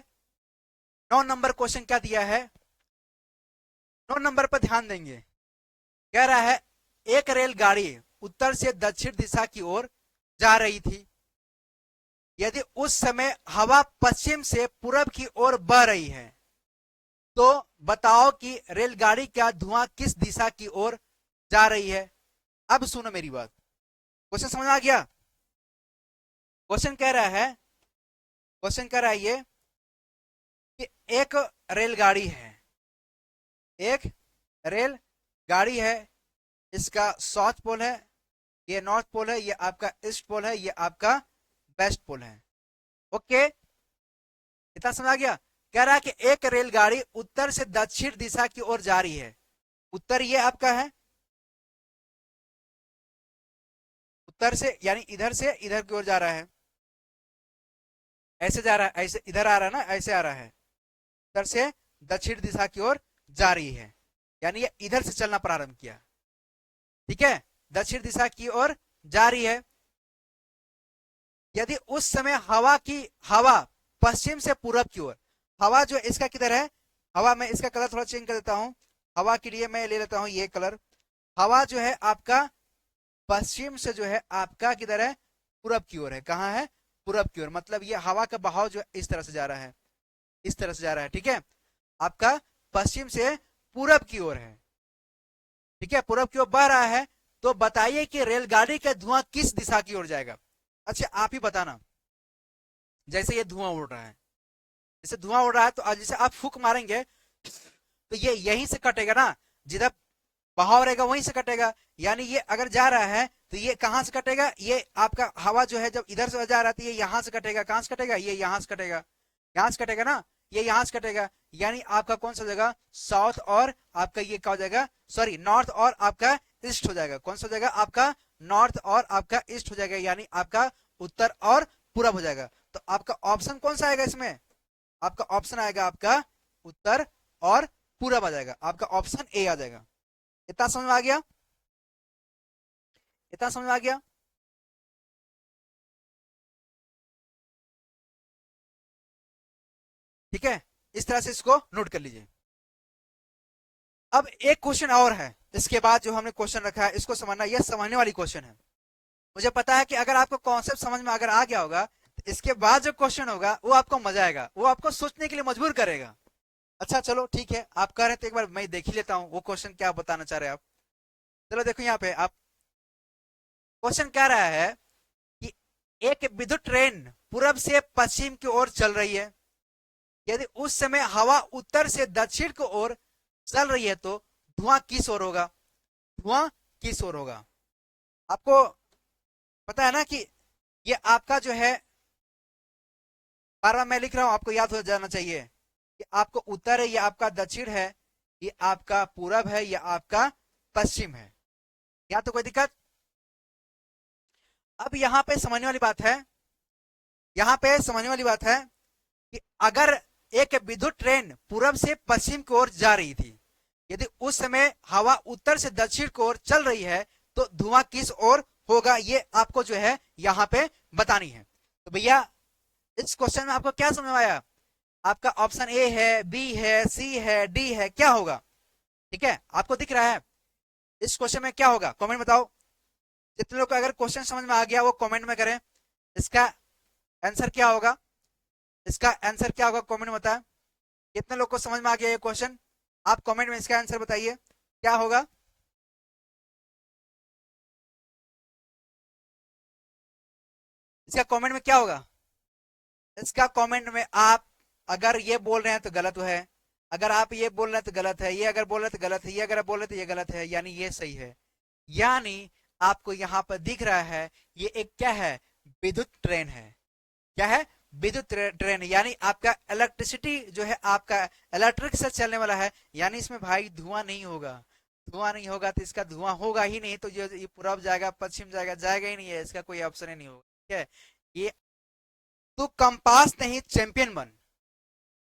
9 नंबर क्वेश्चन क्या दिया है, 9 नंबर पर ध्यान देंगे। कह रहा है एक रेलगाड़ी उत्तर से दक्षिण दिशा की ओर जा रही थी। यदि उस समय हवा पश्चिम से पूरब की ओर बह रही है तो बताओ कि रेलगाड़ी का धुआं किस दिशा की ओर जा रही है। अब सुनो मेरी बात, क्वेश्चन समझ आ गया। क्वेश्चन कह रहा है, क्वेश्चन कह रहा है ये कि एक रेलगाड़ी है, एक रेल गाड़ी है, इसका साउथ पोल है, ये नॉर्थ पोल है, ये आपका ईस्ट पोल है, ये आपका वेस्ट पोल है। ओके, इतना समझ आ गया। कह रहा है कि एक रेलगाड़ी उत्तर से दक्षिण दिशा की ओर जा रही है। उत्तर ये आपका है, उत्तर से यानी इधर से इधर की ओर जा रहा है, ऐसे जा रहा है, ऐसे इधर आ रहा है ना, ऐसे आ रहा है, उत्तर से दक्षिण दिशा की ओर जा रही है, यानी ये इधर से चलना प्रारंभ किया। ठीक है, दक्षिण दिशा की ओर जा रही है। यदि उस समय हवा पश्चिम से पूरब की ओर, हवा जो इसका किधर है, हवा में इसका कलर थोड़ा चेंज कर देता हूं, हवा के लिए मैं ले लेता हूं ये कलर। हवा जो है आपका पश्चिम से जो है आपका किधर है, पूरब की ओर है। कहां है, पूरब की ओर, मतलब ये हवा का बहाव जो इस तरह से जा रहा है, इस तरह से जा रहा है। ठीक है, आपका पश्चिम से पूरब की ओर है। ठीक है, पूरब की ओर बह रहा है। तो बताइए कि रेलगाड़ी का धुआं किस दिशा की ओर जाएगा। अच्छा आप ही बताना, जैसे ये धुआं उड़ रहा है, जैसे धुआं उड़ रहा है, तो आज जैसे आप फूक मारेंगे तो ये यहीं से कटेगा ना, जिधर बहाव रहेगा वहीं से कटेगा। यानी ये अगर जा रहा है तो ये कहां से कटेगा, ये आपका हवा जो है जब इधर से जा रहा है तो ये यहां से कटेगा। कहां से कटेगा, ये यहां से कटेगा, यहां से कटेगा ना, ये यहां से कटेगा। यानी आपका कौन सा जगह, साउथ और आपका ये क्या हो जाएगा, सॉरी नॉर्थ और आपका ईस्ट हो जाएगा। कौन सा हो जाएगा, आपका नॉर्थ और आपका ईस्ट हो जाएगा, यानी आपका उत्तर और पूरब हो जाएगा। तो आपका ऑप्शन कौन सा आएगा इसमें, आपका ऑप्शन आएगा आपका उत्तर और पूरब आ जाएगा, आपका ऑप्शन ए आ जाएगा। इतना समझ में आ गया, इतना समझ में आ गया। ठीक है, इस तरह से इसको नोट कर लीजिए। अब एक क्वेश्चन और है, इसके बाद जो हमने क्वेश्चन रखा है इसको समझना, यह समझने वाली क्वेश्चन है। मुझे पता है कि अगर आपको कॉन्सेप्ट समझ में अगर आ गया होगा तो इसके बाद जो क्वेश्चन होगा वो आपको मजा आएगा, वो आपको सोचने के लिए मजबूर करेगा। अच्छा चलो ठीक है, आप कह रहे हैं तो एक बार मैं देख ही लेता हूँ वो क्वेश्चन क्या बताना चाह रहे हैं आप। चलो देखो यहाँ पे आप, क्वेश्चन कह रहा है कि एक विद्युत ट्रेन पूरब से पश्चिम की ओर चल रही है। यदि उस समय हवा उत्तर से दक्षिण की ओर चल रही है तो धुआं किस ओर होगा, धुआं किस ओर होगा। आपको पता है ना कि ये आपका जो है, बार बार मैं लिख रहा हूं, आपको याद हो जाना चाहिए कि आपको उत्तर है, ये आपका दक्षिण है, ये आपका पूरब है, ये आपका पश्चिम है। या तो कोई दिक्कत। अब यहां पे समझने वाली बात है, यहां पे समझने वाली बात है कि अगर एक विद्युत ट्रेन पूरब से पश्चिम की ओर जा रही थी, यदि उस समय हवा उत्तर से दक्षिण की ओर चल रही है तो धुआं किस ओर होगा, ये आपको जो है यहां पे बतानी है। तो भैया इस क्वेश्चन में आपको क्या समझ में आया, आपका ऑप्शन ए है, बी है, सी है, डी है, क्या होगा। ठीक है, आपको दिख रहा है इस क्वेश्चन में क्या होगा, कमेंट बताओ। जितने लोग को अगर क्वेश्चन समझ में आ गया वो कमेंट में करें, इसका आंसर क्या होगा, इसका आंसर क्या होगा कमेंट में बताएं। कितने लोग को समझ में आ गया ये क्वेश्चन, आप कमेंट में इसका आंसर बताइए क्या होगा। इसका कमेंट में क्या होगा, इसका कमेंट में आप अगर ये बोल रहे हैं तो गलत है, अगर आप ये बोल रहे हैं तो गलत है, ये अगर बोल रहे हैं तो गलत है, ये अगर बोल रहे हैं तो ये गलत है, यानी ये सही है। यानी आपको यहाँ पर दिख रहा है ये एक क्या है, विद्युत ट्रेन है। क्या है, विद्युत ट्रेन, यानी आपका इलेक्ट्रिसिटी जो है आपका इलेक्ट्रिक से चलने वाला है, यानी इसमें भाई धुआं नहीं होगा। धुआं नहीं होगा तो इसका धुआं होगा ही नहीं, तो ये पूरब जाएगा पश्चिम जाएगा, जाएगा ही नहीं है, इसका कोई ऑप्शन ही नहीं होगा। ठीक है, ये तू कंपास नहीं चैंपियन बन,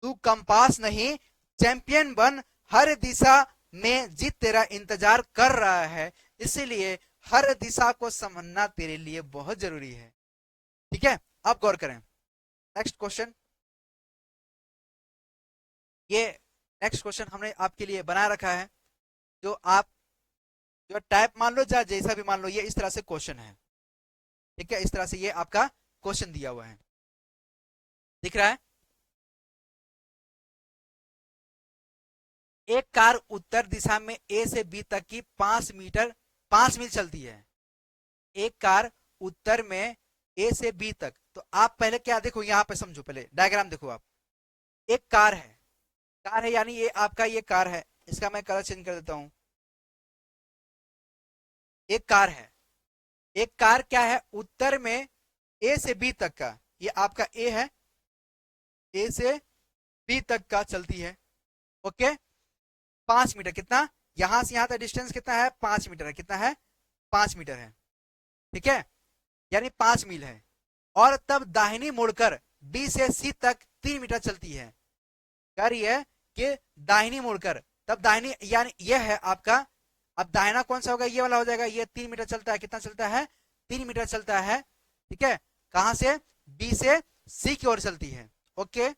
तू कंपास नहीं चैंपियन बन, हर दिशा में जीत तेरा इंतजार कर रहा है, इसीलिए हर दिशा को समझना तेरे लिए बहुत जरूरी है। ठीक है, अब गौर करें। नेक्स्ट क्वेश्चन, ये नेक्स्ट क्वेश्चन हमने आपके लिए बना रखा है, जो आप जो टाइप मान लो चाहे जैसा भी मान लो, ये इस तरह से क्वेश्चन है। ठीक है, इस तरह से ये आपका क्वेश्चन दिया हुआ है, दिख रहा है। एक कार उत्तर दिशा में ए से बी तक की 5 मील चलती है। एक कार उत्तर में ए से बी तक, तो आप पहले क्या देखो, यहां पे समझो, पहले डायग्राम देखो आप। एक कार है यानी ये आपका ये कार है, इसका मैं कलर चेंज कर देता हूं। एक कार है, एक कार क्या है, उत्तर में ए से बी तक का, ये आपका ए है, ए से बी तक का चलती है। ओके, 5 मीटर, कितना, यहां से यहां तक डिस्टेंस कितना है, 5 मीटर है, कितना है, 5 मीटर है। ठीक है, यानी 5 मील है। और तब दाहिनी मुड़कर बी से सी तक 3 मीटर चलती है। कह रही है कि दाहिनी मुड़कर, तब दाहिनी यानी यह है आपका, अब दाहिना कौन सा होगा, ये वाला हो जाएगा। ये 3 मीटर चलता है, कितना चलता है, 3 मीटर चलता है। ठीक है, कहां से, बी से सी की ओर चलती है। ओके,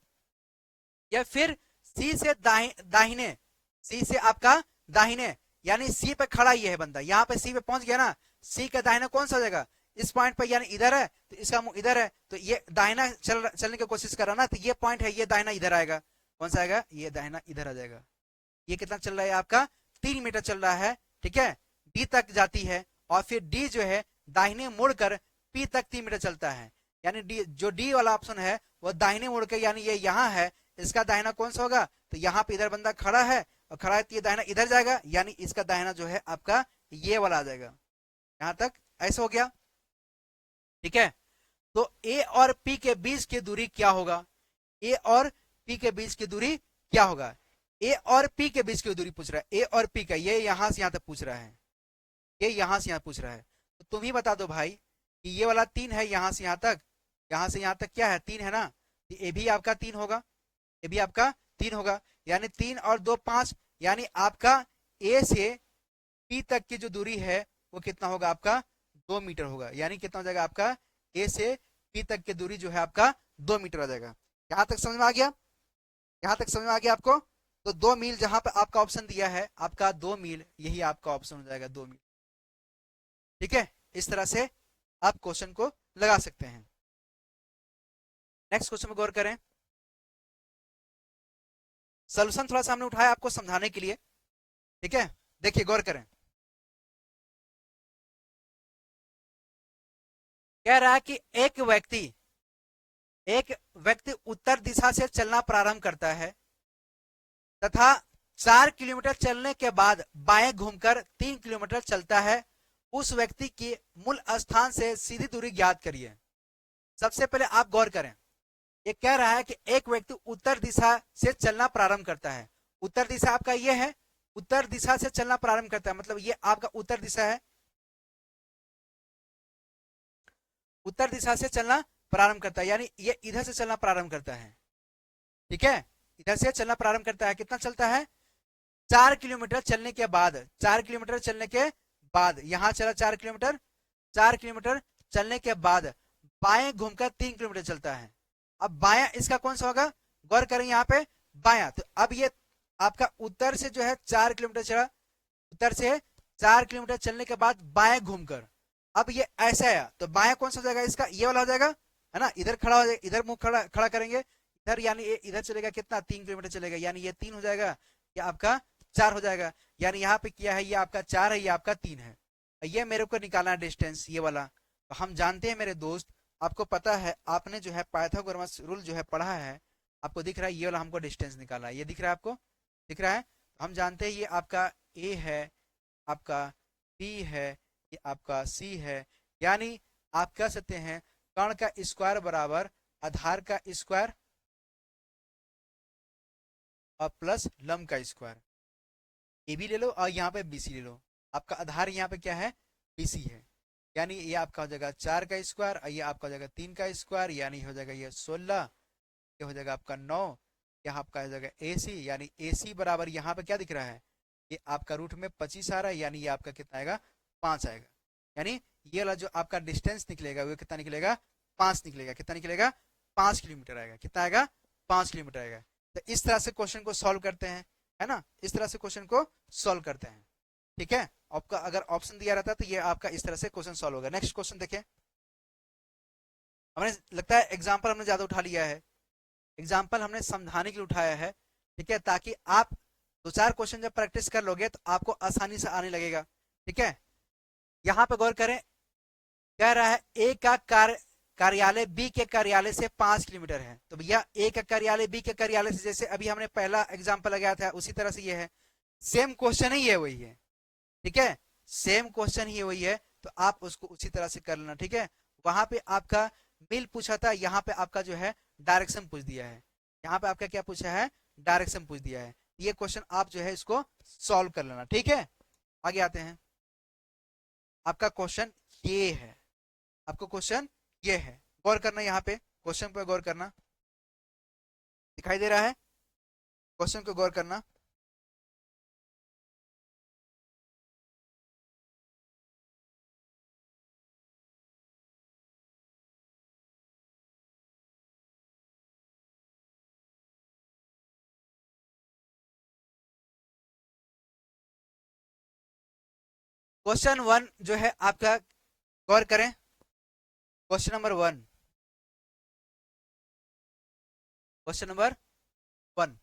या फिर सी से दाहिने, सी से आपका दाहिने, यानी सी पे खड़ा ये है बंदा, यहाँ पे सी पे पहुंच गया ना, सी का दाहिना कौन सा हो जाएगा, इस पॉइंट पे, यानी इधर है तो इसका मुंह इधर है, तो ये दाहिना चलने की कोशिश कर रहा ना, तो ये पॉइंट है, ये दाहिना इधर आएगा। कौन सा आएगा, ये दाहिना इधर आ जाएगा। ये कितना चल रहा है आपका, 3 मीटर चल रहा है। ठीक है, डी तक जाती है, और फिर डी जो है दाहिने मुड़कर पी तक 3 मीटर चलता है। यानी डी, जो डी वाला ऑप्शन है वो दाहिने मुड़ के, यानी ये यहाँ है, इसका दाहिना कौन सा होगा, तो यहाँ पे इधर बंदा खड़ा है, और खड़ा है तो ये दाहिना इधर जाएगा, यानी इसका दाहिना जो है आपका ये वाला आ जाएगा। यहां तक ऐसा हो गया। ठीक है, तो ए और पी के बीच की दूरी क्या होगा, ए और पी के बीच की दूरी क्या होगा, ए और पी के बीच की दूरी पूछ रहा है, ए और पी का, ये यहां से यहां तक पूछ रहा है, ये यहां से यहां पूछ रहा है। तो तुम ही बता दो भाई कि ये वाला 3 है, यहां से यहां तक, यहां से यहां तक क्या है, 3 है ना, तो ये भी आपका 3 होगा, ये भी आपका 3 होगा, यानी 3 और 2 5, यानी आपका ए से पी तक की जो दूरी है वो कितना होगा आपका, 2 मीटर होगा। यानी कितना हो जाएगा आपका, ए से पी तक की दूरी जो है आपका 2 मीटर आ जाएगा। यहां तक समझ में आ गया, यहां तक समझ में आ गया आपको। तो 2 मील जहां पर आपका ऑप्शन दिया है, आपका 2 मील, यही आपका ऑप्शन हो जाएगा, 2 मील। ठीक है, इस तरह से आप क्वेश्चन को लगा सकते हैं। नेक्स्ट क्वेश्चन में गौर करें। सोल्यूशन थोड़ा सा हमने उठाया आपको समझाने के लिए। ठीक है, देखिए गौर करें। कह रहा है कि एक व्यक्ति उत्तर दिशा से चलना प्रारंभ करता है तथा 4 किलोमीटर चलने के बाद बाएं घूमकर 3 किलोमीटर चलता है। उस व्यक्ति की मूल स्थान से सीधी दूरी ज्ञात करिए। सबसे पहले आप गौर करें, ये कह रहा है कि एक व्यक्ति उत्तर दिशा से चलना प्रारंभ करता है। उत्तर दिशा आपका ये है, उत्तर दिशा से चलना प्रारंभ करता है, मतलब ये आपका उत्तर दिशा है, उत्तर दिशा से चलना प्रारंभ करता है, यानी ये इधर से चलना प्रारंभ करता है। ठीक है, इधर से चलना प्रारंभ करता है, कितना चलता है, 4 किलोमीटर चलने के बाद, 4 किलोमीटर चलने के बाद यहां चला 4 किलोमीटर, 4 किलोमीटर चलने के बाद बाएं घूमकर 3 किलोमीटर चलता है। अब बायां इसका कौन सा होगा, गौर करें यहाँ पे, बायां। तो अब ये आपका उत्तर से जो है 4 किलोमीटर चला, उत्तर से 4 किलोमीटर चलने के बाद बाएं घूमकर, अब ये ऐसा है, तो बायां कौन सा हो जाएगा इसका, ये वाला हो जाएगा, है ना, इधर खड़ा हो जाएगा, इधर मुंह खड़ा खड़ा करेंगे इधर, यानी ये इधर चलेगा, कितना, 3 किलोमीटर चलेगा, यानी ये 3 हो जाएगा, ये आपका 4 हो जाएगा। यानी यहाँ पे क्या है, ये आपका 4 है, ये आपका 3 है। ये मेरे को निकालना है डिस्टेंस, ये वाला। तो हम जानते हैं मेरे दोस्त, आपको पता है, आपने जो है पाइथागोरस रूल जो है पढ़ा है, आपको दिख रहा है, ये वाला हमको डिस्टेंस निकालना है, ये दिख रहा है आपको, दिख रहा है। हम जानते हैं ये आपका ए है, आपका बी है, ये आपका सी है, यानी आप कह सकते हैं कर्ण का स्क्वायर बराबर आधार का स्क्वायर और प्लस लंब का स्क्वायर। ए भी ले लो और यहाँ पे बी सी ले लो, आपका आधार यहाँ पे क्या है, बी सी है, यानी ये आपका हो जाएगा 4 का स्क्वायर और ये आपका हो जाएगा 3 का स्क्वायर, यानी हो जाएगा ये 16, ये हो जाएगा आपका 9, यहाँ आपका आ जाएगा AC, यानी AC बराबर यहाँ पे क्या दिख रहा है, ये आपका रूट में 25 आ रहा है, यानी ये आपका कितना आएगा, 5 आएगा। यानी ये वाला जो आपका डिस्टेंस निकलेगा वो कितना निकलेगा, 5 निकलेगा। कितना निकलेगा, 5 किलोमीटर आएगा। कितना आएगा, 5 किलोमीटर आएगा। तो इस तरह से क्वेश्चन को सॉल्व करते हैं, है ना, इस तरह से क्वेश्चन को सॉल्व करते हैं। ठीक है, आपका अगर ऑप्शन दिया रहता तो ये आपका इस तरह से क्वेश्चन सॉल्व होगा। नेक्स्ट क्वेश्चन देखिए, हमने लगता है एग्जाम्पल हमने ज्यादा उठा लिया है, एग्जाम्पल हमने समझाने के लिए उठाया है। ठीक है, ताकि आप 2-4 क्वेश्चन जब प्रैक्टिस कर लोगे तो आपको आसानी से आने लगेगा। ठीक है, यहाँ पे गौर करें, कह रहा है ए का कार्यालय बी के कार्यालय से 5 किलोमीटर है। तो भैया ए का कार्यालय बी के कार्यालय से, जैसे अभी हमने पहला एग्जाम्पल लगाया था उसी तरह से ये है, सेम क्वेश्चन ही है वही है। ठीक है, सेम क्वेश्चन ही वही है, तो आप उसको उसी तरह से कर लेना। ठीक है, वहां पे आपका मिल पूछा था, यहाँ पे आपका जो है डायरेक्शन पूछ दिया है। यहाँ पे आपका क्या पूछा है, डायरेक्शन पूछ दिया है। ये क्वेश्चन आप जो है इसको सॉल्व कर लेना। ठीक है, आगे आते हैं। आपका क्वेश्चन ये है, आपको क्वेश्चन ये है, गौर करना, यहाँ पे क्वेश्चन पे गौर करना, दिखाई दे रहा है, क्वेश्चन को गौर करना। क्वेश्चन 1 जो है आपका, गौर करें, क्वेश्चन नंबर 1, क्वेश्चन नंबर 1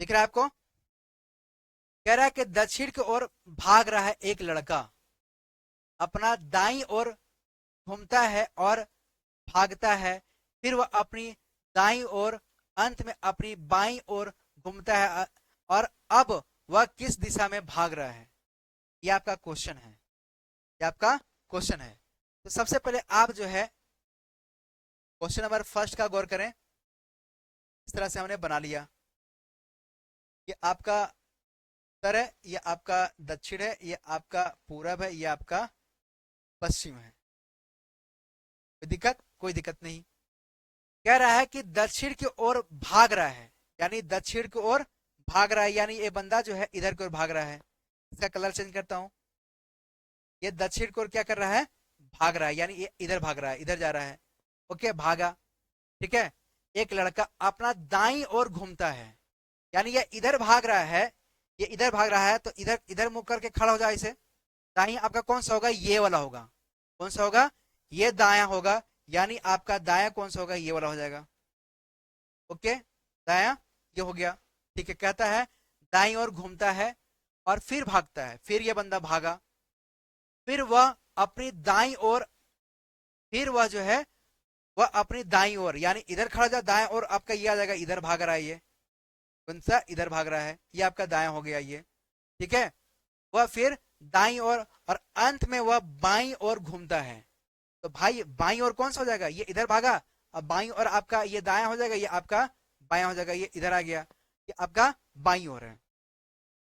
दिख रहा है आपको। कह रहा है कि दक्षिण की ओर भाग रहा है एक लड़का, अपना दाईं ओर घूमता है और भागता है, फिर वह अपनी दाईं ओर, अंत में अपनी बाईं ओर घूमता है, और अब वह किस दिशा में भाग रहा है। ये आपका क्वेश्चन है, ये आपका क्वेश्चन है। तो सबसे पहले आप जो है क्वेश्चन नंबर फर्स्ट का गौर करें। इस तरह से हमने बना लिया, ये आपका उत्तर है, ये आपका दक्षिण है, ये आपका पूरब है, ये आपका पश्चिम है। कोई दिक्कत, कोई दिक्कत नहीं। कह रहा है कि दक्षिण की ओर भाग रहा है, यानी दक्षिण की ओर भाग रहा है, यानी ये बंदा जो है इधर की ओर भाग रहा है। इसका कलर चेंज करता हूं, ये दक्षिण की ओर क्या कर रहा है, भाग रहा है, यानी ये इधर भाग रहा है, इधर जा रहा है। ओके, भागा। ठीक है, एक लड़का अपना दाईं ओर घूमता है, यानी ये इधर भाग रहा है, ये इधर भाग रहा है, तो इधर इधर मुंह करके खड़ा हो जाए। इसे दाईं आपका कौन सा होगा, ये वाला होगा। कौन सा होगा, ये दाया होगा, यानी आपका दाया कौन सा होगा, ये वाला हो जाएगा। ओके, दाया ये हो गया। ठीक है, कहता है दाईं ओर घूमता है और फिर भागता है, फिर ये बंदा भागा, फिर वह अपनी दाईं ओर, फिर वह जो है वह अपनी दाईं ओर, यानी इधर खड़ा जा, दाएं ओर आपका ये आ जाएगा, इधर भाग रहा है, ये कौन सा, इधर भाग रहा है, ये आपका दाया हो गया ये। ठीक है, वह फिर दाईं ओर, और अंत में वह बाईं ओर घूमता है। तो भाई बाईं ओर कौन सा हो जाएगा, ये इधर भागा, अब बाईं ओर आपका ये दाया हो जाएगा, ये आपका बाया हो जाएगा, ये इधर आ गया, ये आपका बाईं ओर है।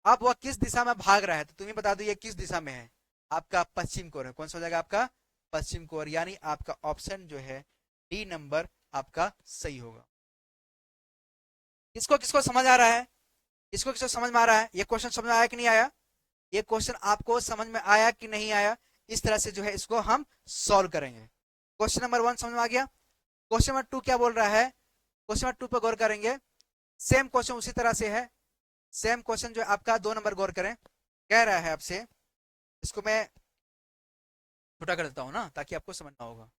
अब वह किस दिशा में भाग रहा है, तो तुम्हें बता दो ये किस दिशा में है, आपका पश्चिम की ओर है। कौन सा हो जाएगा, आपका पश्चिम की ओर, यानी आपका ऑप्शन जो है डी नंबर आपका सही होगा। किसको किसको समझ आ रहा है, किसको किसको समझ में आ रहा है, ये क्वेश्चन समझ में आया कि नहीं आया, ये क्वेश्चन आपको समझ में आया कि नहीं आया। इस तरह से जो है इसको हम सॉल्व करेंगे। क्वेश्चन नंबर 1 समझ में आ गया। क्वेश्चन नंबर 2 क्या बोल रहा है, क्वेश्चन नंबर 2 पर गौर करेंगे। सेम क्वेश्चन उसी तरह से है, सेम क्वेश्चन जो आपका 2 नंबर गौर करें। कह रहा है आपसे, इसको मैं छोटा कर देता हूं ना ताकि आपको समझना होगा,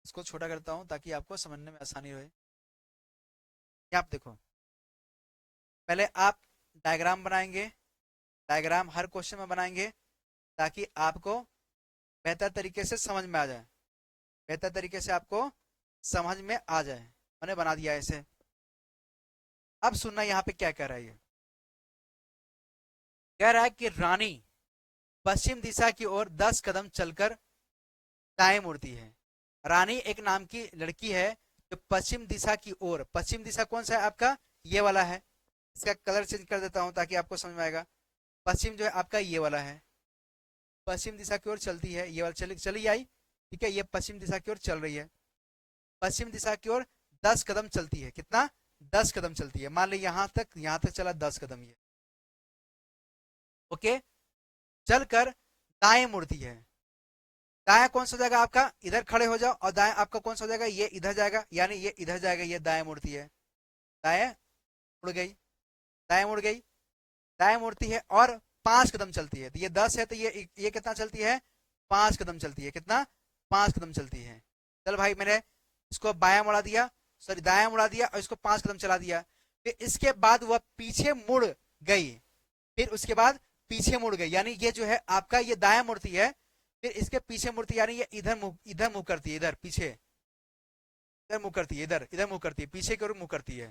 इसको छोटा करता हूं ताकि आपको समझने में आसानी रहे। आप देखो, पहले आप डायग्राम बनाएंगे, डायग्राम हर क्वेश्चन में बनाएंगे ताकि आपको बेहतर तरीके से समझ में आ जाए, बेहतर तरीके से आपको समझ में आ जाए। मैंने बना दिया ऐसे। अब सुनना यहाँ पे क्या कह रहा है, ये कह रहा है कि रानी पश्चिम दिशा की ओर 10 कदम चलकर दाएं मुड़ती है। रानी एक नाम की लड़की है जो पश्चिम दिशा की ओर, पश्चिम दिशा कौन सा है आपका, ये वाला है। इसका कलर चेंज कर देता हूं ताकि आपको समझ में आएगा। पश्चिम जो है आपका ये वाला है, पश्चिम दिशा की ओर चलती है, ये वाला चली आई। ठीक है, ये पश्चिम दिशा की ओर चल रही है, पश्चिम दिशा की ओर 10 कदम चलती है। कितना, 10 कदम चलती है। मान ली यहां तक चला 10 कदम ये, ओके। चलकर दाएं मुड़ती है। दाएं कौन सा हो जाएगा आपका, इधर खड़े हो जाओ, और दाएं आपका कौन सा हो जाएगा, ये इधर जाएगा, यानी ये इधर जाएगा, ये दाएं मुड़ती है। दाएं मुड़ गई, दाएं मुड़ गई, दाएं मुड़ती है और 5 कदम चलती है। तो ये 10 है, तो ये कितना चलती है, 5 कदम चलती है। कितना, 5 कदम चलती है। चल भाई, मैंने इसको बायां मुड़ा दिया, सॉरी दायां मुड़ा दिया, और इसको 5 कदम चला दिया। फिर इसके बाद वह पीछे मुड़ गई, फिर उसके बाद पीछे मुड़ गई, यानी ये जो है आपका ये दायां मुड़ती है, फिर इसके पीछे मुड़ती, यानी ये इधर मुंह करती है, इधर पीछे, इधर मुंह करती है, इधर मुंह करती है, पीछे की ओर मुंह करती है।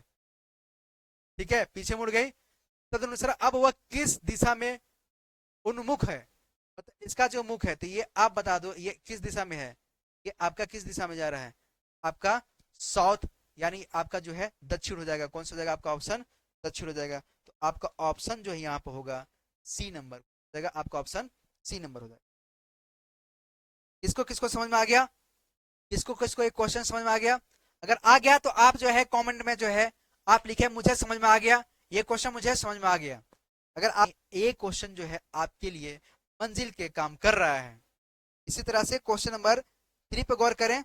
ठीक है, पीछे मुड़ गई। तदनुसार अब वह किस दिशा में उन्मुख है, मतलब इसका जो मुख है, तो ये आप बता दो ये किस दिशा में है, ये आपका किस दिशा में जा रहा है, आपका साउथ, यानी आपका जो है दक्षिण हो जाएगा। कौन सा हो जाएगा आपका ऑप्शन, दक्षिण हो जाएगा। तो आपका ऑप्शन जो है यहाँ पे होगा सी नंबर हो जाएगा, आपका ऑप्शन सी नंबर हो जाएगा। किसको किसको समझ में आ गया, किसको किसको एक क्वेश्चन समझ में आ गया? अगर आ गया तो आप जो है कमेंट में जो है आप लिखे मुझे समझ में आ गया, ये क्वेश्चन मुझे समझ में आ गया। अगर आप एक क्वेश्चन जो है आपके लिए मंजिल के काम कर रहा है। इसी तरह से क्वेश्चन नंबर 3 पे गौर करें,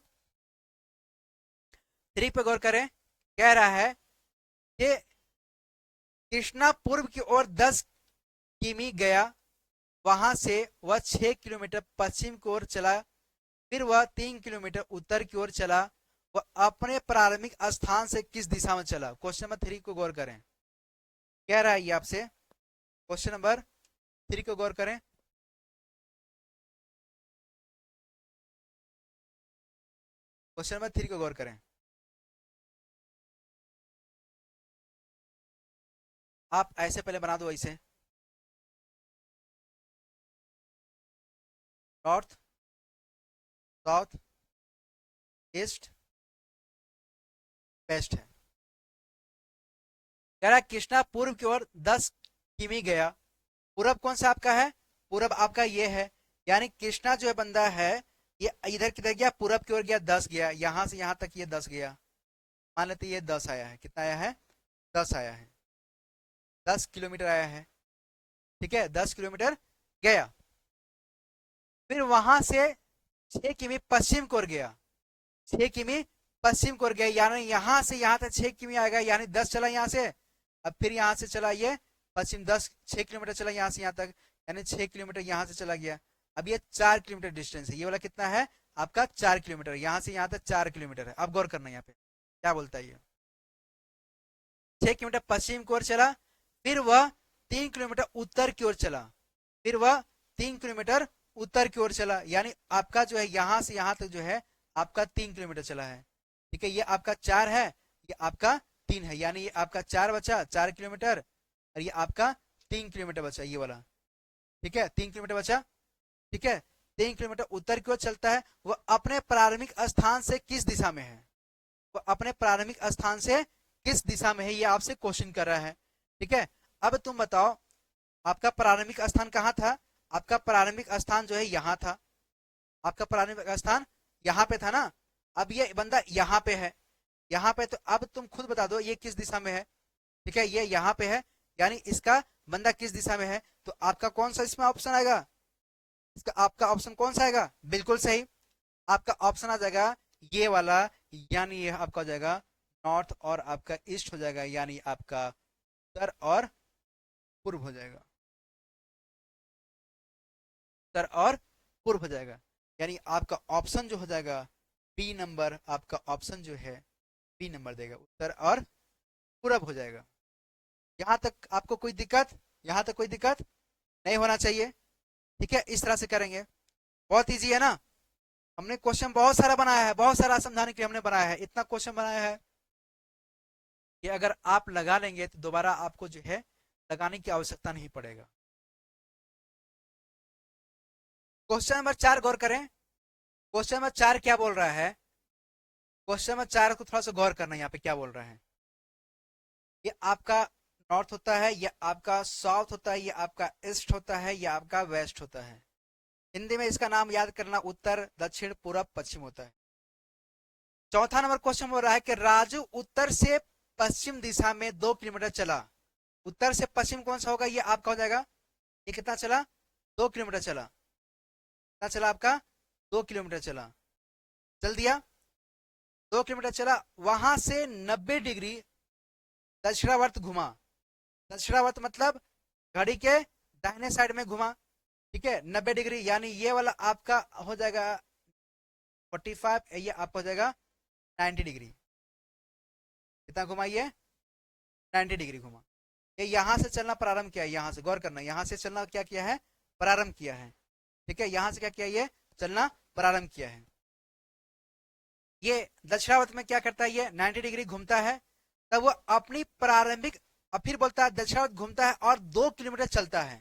3 पे गौर करें। कह रहा है कि कृष्णा पूर्व की ओर 10 किमी गया, वहां से वह 6 किलोमीटर पश्चिम की ओर चला, फिर वह 3 किलोमीटर उत्तर की ओर चला, वह अपने प्रारंभिक स्थान से किस दिशा में चला? क्वेश्चन नंबर 3 को गौर करें। कह रहा है ये आपसे, क्वेश्चन नंबर 3 को गौर करें। क्वेश्चन नंबर 3 को गौर करें। आप ऐसे पहले बना दो, ऐसे नॉर्थ, साउथ, ईस्ट, वेस्ट है। कह रहा है कृष्णा पूर्व की ओर 10 किमी गया। पूरब कौन सा आपका है, पूरब आपका ये है, यानी कृष्णा जो है बंदा है ये इधर किधर गया, पूरब की ओर गया, 10 गया, यहां से यहां तक ये 10 गया। मान लेते ये 10 आया है, कितना आया है, 10 आया है, 10 किलोमीटर आया है। ठीक है, 10 किलोमीटर गया, फिर वहां से 6 किमी पश्चिम की ओर गया, 6 किमी पश्चिम की ओर गया, यानी यहां से यहां तक 6 किमी आएगा, यानी 10 चला यहां से, अब फिर यहां से चला ये पश्चिम 10, 6 किलोमीटर चला यहां से यहां तक, यानी 6 किलोमीटर यहां से चला गया। अब ये 4 किलोमीटर डिस्टेंस है, ये वाला कितना है आपका 4 किलोमीटर, यहां से यहां तक 4 किलोमीटर है। अब गौर करना यहाँ पे क्या बोलता है ये, 6 किलोमीटर पश्चिम की ओर चला, फिर वह 3 किलोमीटर उत्तर की ओर चला, फिर वह 3 किलोमीटर उत्तर की ओर चला, यानी आपका जो है यहां से यहां तक जो है आपका 3 किलोमीटर चला है। ठीक है, ये आपका 4 है, ये आपका 3 है, यानी ये आपका 4 बचा, 4 किलोमीटर, और ये आपका 3 किलोमीटर बचा, ये वाला। ठीक है, 3 किलोमीटर बचा। ठीक है, 3 किलोमीटर उत्तर की ओर चलता है, वह अपने प्रारंभिक स्थान से किस दिशा में है, वह अपने प्रारंभिक स्थान से किस दिशा में है, ये आपसे क्वेश्चन कर रहा है। ठीक है, अब तुम बताओ आपका प्रारंभिक स्थान कहाँ था, आपका प्रारंभिक स्थान जो है यहाँ था, आपका प्रारंभिक स्थान यहाँ पे था ना। अब ये बंदा यहाँ पे है, यहाँ पे, तो अब तुम खुद बता दो ये किस दिशा में है। ठीक है, ये यहाँ पे है, यानी इसका बंदा किस दिशा में है, तो आपका कौन सा इसमें ऑप्शन आएगा, इसका आपका ऑप्शन कौन सा आएगा, बिल्कुल सही, आपका ऑप्शन आ जाएगा ये वाला, यानी ये आपका हो जाएगा नॉर्थ और आपका ईस्ट हो जाएगा, यानी आपका उत्तर और पूर्व हो जाएगा, उत्तर और पूर्व हो जाएगा, यानी आपका ऑप्शन जो हो जाएगा बी नंबर, आपका ऑप्शन जो है बी नंबर देगा, उत्तर और पूरब हो जाएगा। यहां तक आपको कोई दिक्कत, यहां तक कोई दिक्कत नहीं होना चाहिए। ठीक है, इस तरह से करेंगे, बहुत इजी है ना। हमने क्वेश्चन बहुत सारा बनाया है, बहुत सारा समझाने के लिए हमने बनाया है, इतना क्वेश्चन बनाया है कि अगर आप लगा लेंगे तो दोबारा आपको जो है लगाने की आवश्यकता नहीं पड़ेगा। क्वेश्चन नंबर 4 गौर करें, क्वेश्चन नंबर 4 क्या बोल रहा है, क्वेश्चन नंबर 4 को थोड़ा सा गौर करना, यहाँ पे क्या बोल रहा है, ये आपका नॉर्थ होता है, ये आपका साउथ होता है, ये आपका ईस्ट होता है, ये आपका वेस्ट होता है। हिंदी में इसका नाम याद करना उत्तर, दक्षिण, पूरब, पश्चिम होता है। चौथा नंबर क्वेश्चन बोल रहा है कि राजू उत्तर से पश्चिम दिशा में 2 किलोमीटर चला। उत्तर से पश्चिम कौन सा होगा, ये आपका हो जाएगा, ये कितना चला, 2 किलोमीटर चला। कितना चला आपका, 2 किलोमीटर चला। चल दिया, 2 किलोमीटर चला, वहां से 90 डिग्री दक्षिणावर्त घुमा। दक्षिणावर्त मतलब घड़ी के दाहिने साइड में घुमा, ठीक है, 90 डिग्री, यानी ये वाला आपका हो जाएगा 45, ये आपका हो जाएगा 90 डिग्री। कितना घुमा ये, 90 डिग्री घुमा। ये यहां से चलना प्रारंभ किया है, यहां से गौर करना, यहां से चलना क्या किया है, प्रारंभ किया है, ठीक है, यहां से क्या किया, ये चलना प्रारंभ किया है। ये दक्षिणावर्त में क्या करता है, ये 90 डिग्री घूमता है, तब वो अपनी प्रारंभिक, अब फिर बोलता है दक्षिणावर्त घूमता है और 2 किलोमीटर चलता है।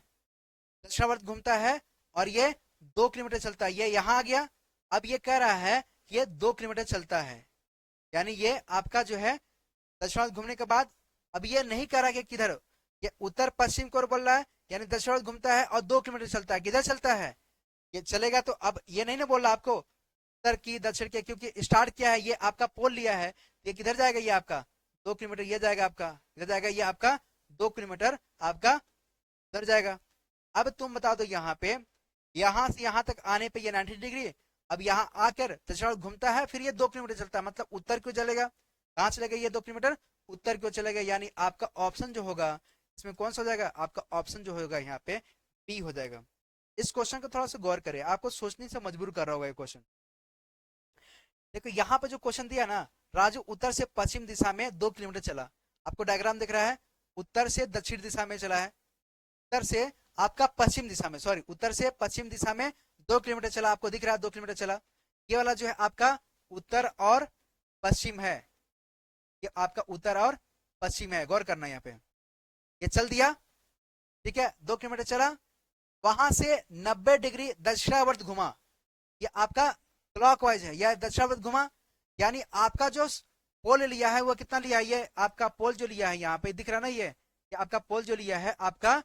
दक्षिणावर्त घूमता है और ये 2 किलोमीटर चलता है, ये यहां आ गया। अब ये कह रहा है कि ये 2 किलोमीटर चलता है, यानी ये आपका जो है दक्षिणावर्त घूमने के बाद, अब ये नहीं कह रहा कि किधर, ये उत्तर पश्चिम को बोल रहा है, यानी दक्षिणावर्त घूमता है और 2 किलोमीटर चलता है। किधर चलता है, ये चलेगा तो अब ये नहीं ना बोल रहा आपको उत्तर की दक्षिण के, क्योंकि स्टार्ट किया है, ये आपका पोल लिया है, ये किधर जाएगा, ये आपका 2 किलोमीटर, ये जाएगा आपका, इधर जाएगा, ये आपका 2 किलोमीटर आपका उधर जाएगा। अब तुम बता दो, यहाँ पे यहां से यहां तक आने पे ये 90 डिग्री, अब यहाँ आकर दक्षिणावर्त घूमता है, फिर ये 2 किलोमीटर चलता है, मतलब उत्तर क्यों चलेगा, कहाँ चलेगा ये 2 किलोमीटर, उत्तर क्यों चलेगा, यानी आपका ऑप्शन जो होगा इसमें कौन सा हो जाएगा, आपका ऑप्शन जो होगा यहाँ पे बी हो जाएगा। इस क्वेश्चन को थोड़ा सा गौर करें, आपको सोचने से मजबूर कर रहा होगा ये क्वेश्चन। देखो यहाँ पे जो क्वेश्चन दिया ना, राजू उत्तर से पश्चिम दिशा में 2 किलोमीटर चला, आपको डायग्राम दिख रहा है, उत्तर से दक्षिण दिशा में चला है, उत्तर से आपका पश्चिम दिशा में, सॉरी, उत्तर से पश्चिम दिशा में 2 किलोमीटर चला, आपको दिख रहा है 2 किलोमीटर चला। ये वाला जो है आपका उत्तर और पश्चिम है, ये आपका उत्तर और पश्चिम है, गौर करना यहाँ पे। ये चल दिया, ठीक है, 2 किलोमीटर चला, वहां से 90 डिग्री दक्षिणावर्त घुमा, ये आपका क्लॉकवाइज है, यह दक्षिणावर्त घुमा, यानी आपका जो पोल लिया है वो कितना लिया है, ये आपका पोल जो लिया है यहाँ पे दिख रहा ना, ये आपका पोल जो लिया है आपका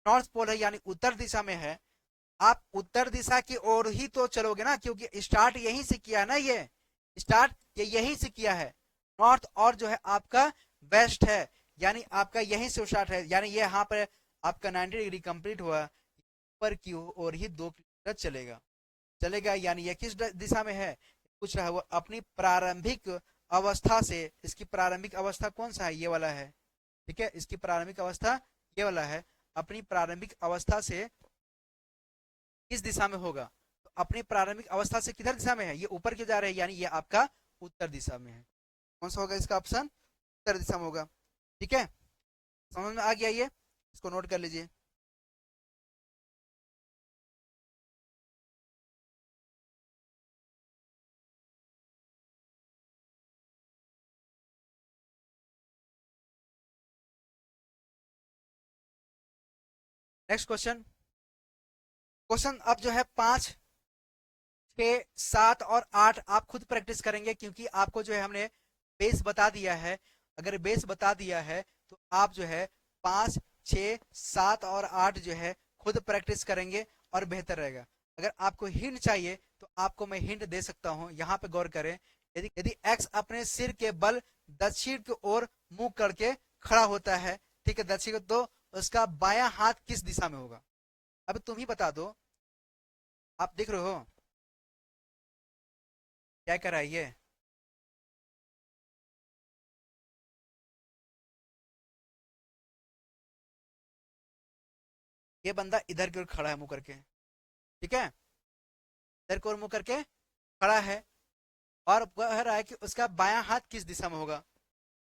नॉर्थ पोल है, यानी उत्तर दिशा में है। आप उत्तर दिशा की ओर ही तो चलोगे ना, क्योंकि स्टार्ट यहीं से किया है ना, ये स्टार्ट ये यहीं से किया है, नॉर्थ और जो है आपका वेस्ट है, यानी आपका यहीं से स्टार्ट है, यानी ये यहाँ पर आपका 90 डिग्री कंप्लीट हुआ, ऊपर की ओर ही 2 किलोमीटर चलेगा, यानी ये किस दिशा में है, पूछ रहा है, वो अपनी प्रारंभिक अवस्था से, इसकी प्रारंभिक अवस्था कौन सा है, ये वाला है, ठीक है, इसकी प्रारंभिक अवस्था ये वाला है, अपनी प्रारंभिक अवस्था से किस दिशा में होगा, तो अपनी प्रारंभिक अवस्था से किधर दिशा में है, ये ऊपर क्यों जा रहे हैं, यानी ये आपका उत्तर दिशा में है। कौन सा होगा इसका ऑप्शन, उत्तर दिशा में होगा, ठीक है, समझ में आ गया, ये इसको नोट कर लीजिए। नेक्स्ट क्वेश्चन, क्वेश्चन अब जो है 5, 6, 7 और 8 आप खुद प्रैक्टिस करेंगे, क्योंकि आपको जो है हमने बेस बता दिया है। अगर बेस बता दिया है तो आप जो है 5, 6, 7 और 8 जो है खुद प्रैक्टिस करेंगे और बेहतर रहेगा। अगर आपको हिंट चाहिए तो आपको मैं हिंट दे सकता हूं, यहाँ पे गौर करें, यदि एक्स अपने सिर के बल दक्षिण की ओर मुंह करके खड़ा होता है, ठीक है, दक्षिण, तो उसका बायां हाथ किस दिशा में होगा। अब तुम ही बता दो, आप देख रहे हो क्या कर रहा है ये बंदा इधर की ओर खड़ा है मुंह करके, ठीक है, इधर की ओर मुंह करके खड़ा है और कह रहा है कि उसका बायां हाथ किस दिशा में होगा।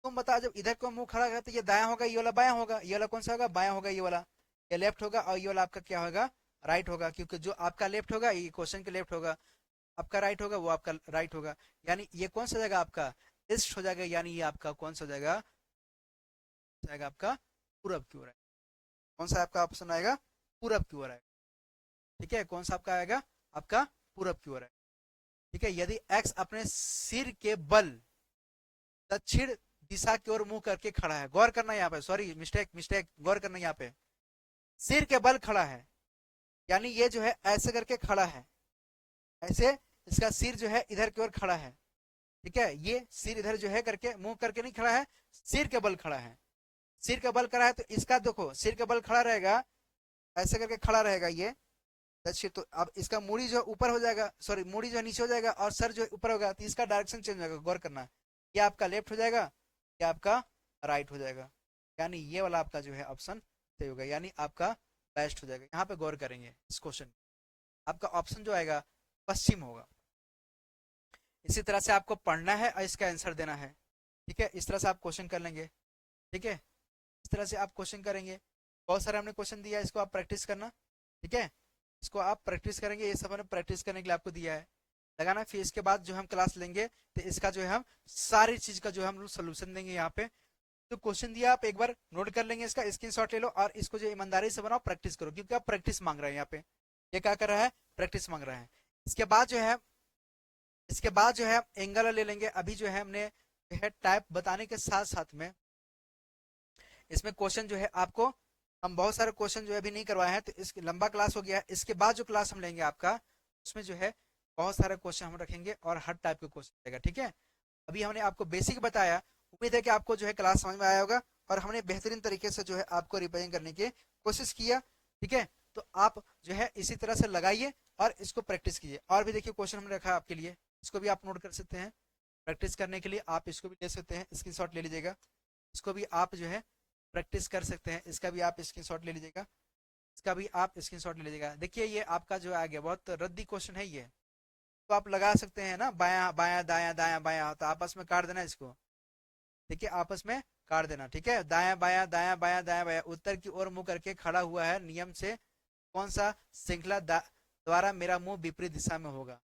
तुम बता, जब इधर को मुंह खड़ा है तो ये दायां होगा, ये वाला बायां होगा, ये वाला कौन सा होगा, बायां होगा, ये वाला ये लेफ्ट होगा, और ये वाला आपका क्या होगा, राइट होगा, क्योंकि जो आपका लेफ्ट होगा ये क्वेश्चन के लेफ्ट होगा, आपका राइट होगा वो आपका राइट होगा, यानी ये कौन सा जाएगा आपका ईस्ट हो जाएगा, यानी ये आपका कौन सा जाएगा आपका पूरब की ओर है। कौन सा आपका ऑप्शन आएगा, पूरब की ओर आएगा, ठीक है, कौन सा आपका आएगा, आपका पूरब की ओर है, ठीक है। यदि एक्स अपने सिर के बल दक्षिण दिशा की ओर मुंह करके खड़ा है, गौर करना यहाँ पे, सॉरी मिस्टेक, गौर करना यहाँ पे, सिर के बल खड़ा है, यानी ये जो है ऐसे करके खड़ा है, ऐसे इसका सिर जो है इधर की ओर खड़ा है, ठीक है, ये सिर इधर जो है करके मुंह करके नहीं खड़ा है, सिर के बल खड़ा है, सिर के बल खड़ा है, तो इसका देखो सिर के बल खड़ा रहेगा, ऐसे करके खड़ा रहेगा ये। अच्छा, तो अब इसका मूड़ी जो ऊपर हो जाएगा, सॉरी मूड़ी जो नीचे हो जाएगा और सर जो ऊपर होगा, तो इसका डायरेक्शन चेंज हो जाएगा, गौर करना। ये आपका लेफ्ट हो जाएगा, ये आपका राइट हो जाएगा, यानी ये वाला आपका जो है ऑप्शन सही होगा, यानी आपका बेस्ट हो जाएगा। यहाँ पे गौर करेंगे इस क्वेश्चन, आपका ऑप्शन जो आएगा पश्चिम होगा। इसी तरह से आपको पढ़ना है और इसका आंसर देना है। ठीक है, इस तरह से आप क्वेश्चन कर लेंगे। ठीक है, इस तरह से आप क्वेश्चन करेंगे, बहुत सारे हमने क्वेश्चन दिया है, इसको आप प्रैक्टिस करना। ठीक है, इसको आप प्रैक्टिस करेंगे, ये सब हमने प्रैक्टिस करने के लिए आपको दिया है, लगाना। फिर इसके बाद जो हम क्लास लेंगे तो इसका जो है हम सारी चीज का जो है हम सोल्यूशन देंगे। यहाँ पे तो क्वेश्चन दिया, आप एक बार नोट कर लेंगे, इसका स्क्रीनशॉट ले लो और इसको जो ईमानदारी से बनाओ, प्रैक्टिस करो, क्योंकि आप प्रैक्टिस मांग रहे हैं यहाँ पे। ये क्या कर रहा है, प्रैक्टिस मांग रहा है। इसके बाद जो है, इसके बाद जो है एंगल ले लेंगे। अभी जो है हमने है टाइप बताने के साथ साथ में इसमें क्वेश्चन जो है आपको, हम बहुत सारे क्वेश्चन जो है अभी नहीं करवाए हैं, तो इसकी लंबा क्लास हो गया है। इसके बाद जो क्लास हम लेंगे आपका, उसमें जो है बहुत सारे क्वेश्चन हम रखेंगे और हर टाइप के क्वेश्चन रहेगा। ठीक है, अभी हमने आपको बेसिक बताया, उम्मीद है कि आपको जो है क्लास समझ में आया होगा और हमने बेहतरीन तरीके से जो है आपको रिपेयरिंग करने की कोशिश किया। ठीक है, तो आप जो है इसी तरह से लगाइए और इसको प्रैक्टिस कीजिए। और भी देखिए क्वेश्चन हमने रखा है आपके लिए, इसको भी आप नोट कर सकते हैं। प्रैक्टिस करने के लिए आप इसको भी ले सकते हैं, स्क्रीनशॉट ले लीजिएगा। इसको भी आप जो है प्रैक्टिस कर सकते हैं, इसका भी आप स्क्रीनशॉट ले लीजिएगा, इसका भी आप स्क्रीनशॉट ले लीजिएगा। देखिए ये आपका जो आ गया, बहुत रद्दी क्वेश्चन है ये, तो आप लगा सकते हैं ना, बाया बाया दाया दाया बाया, तो आपस में काट देना इसको। देखिए आपस में काट देना। ठीक है, दाया बाया दाया बाया दाया बाया, उत्तर की ओर मुंह करके खड़ा हुआ है, नियम से कौन सा श्रृंखला द्वारा मेरा मुंह विपरीत दिशा में होगा।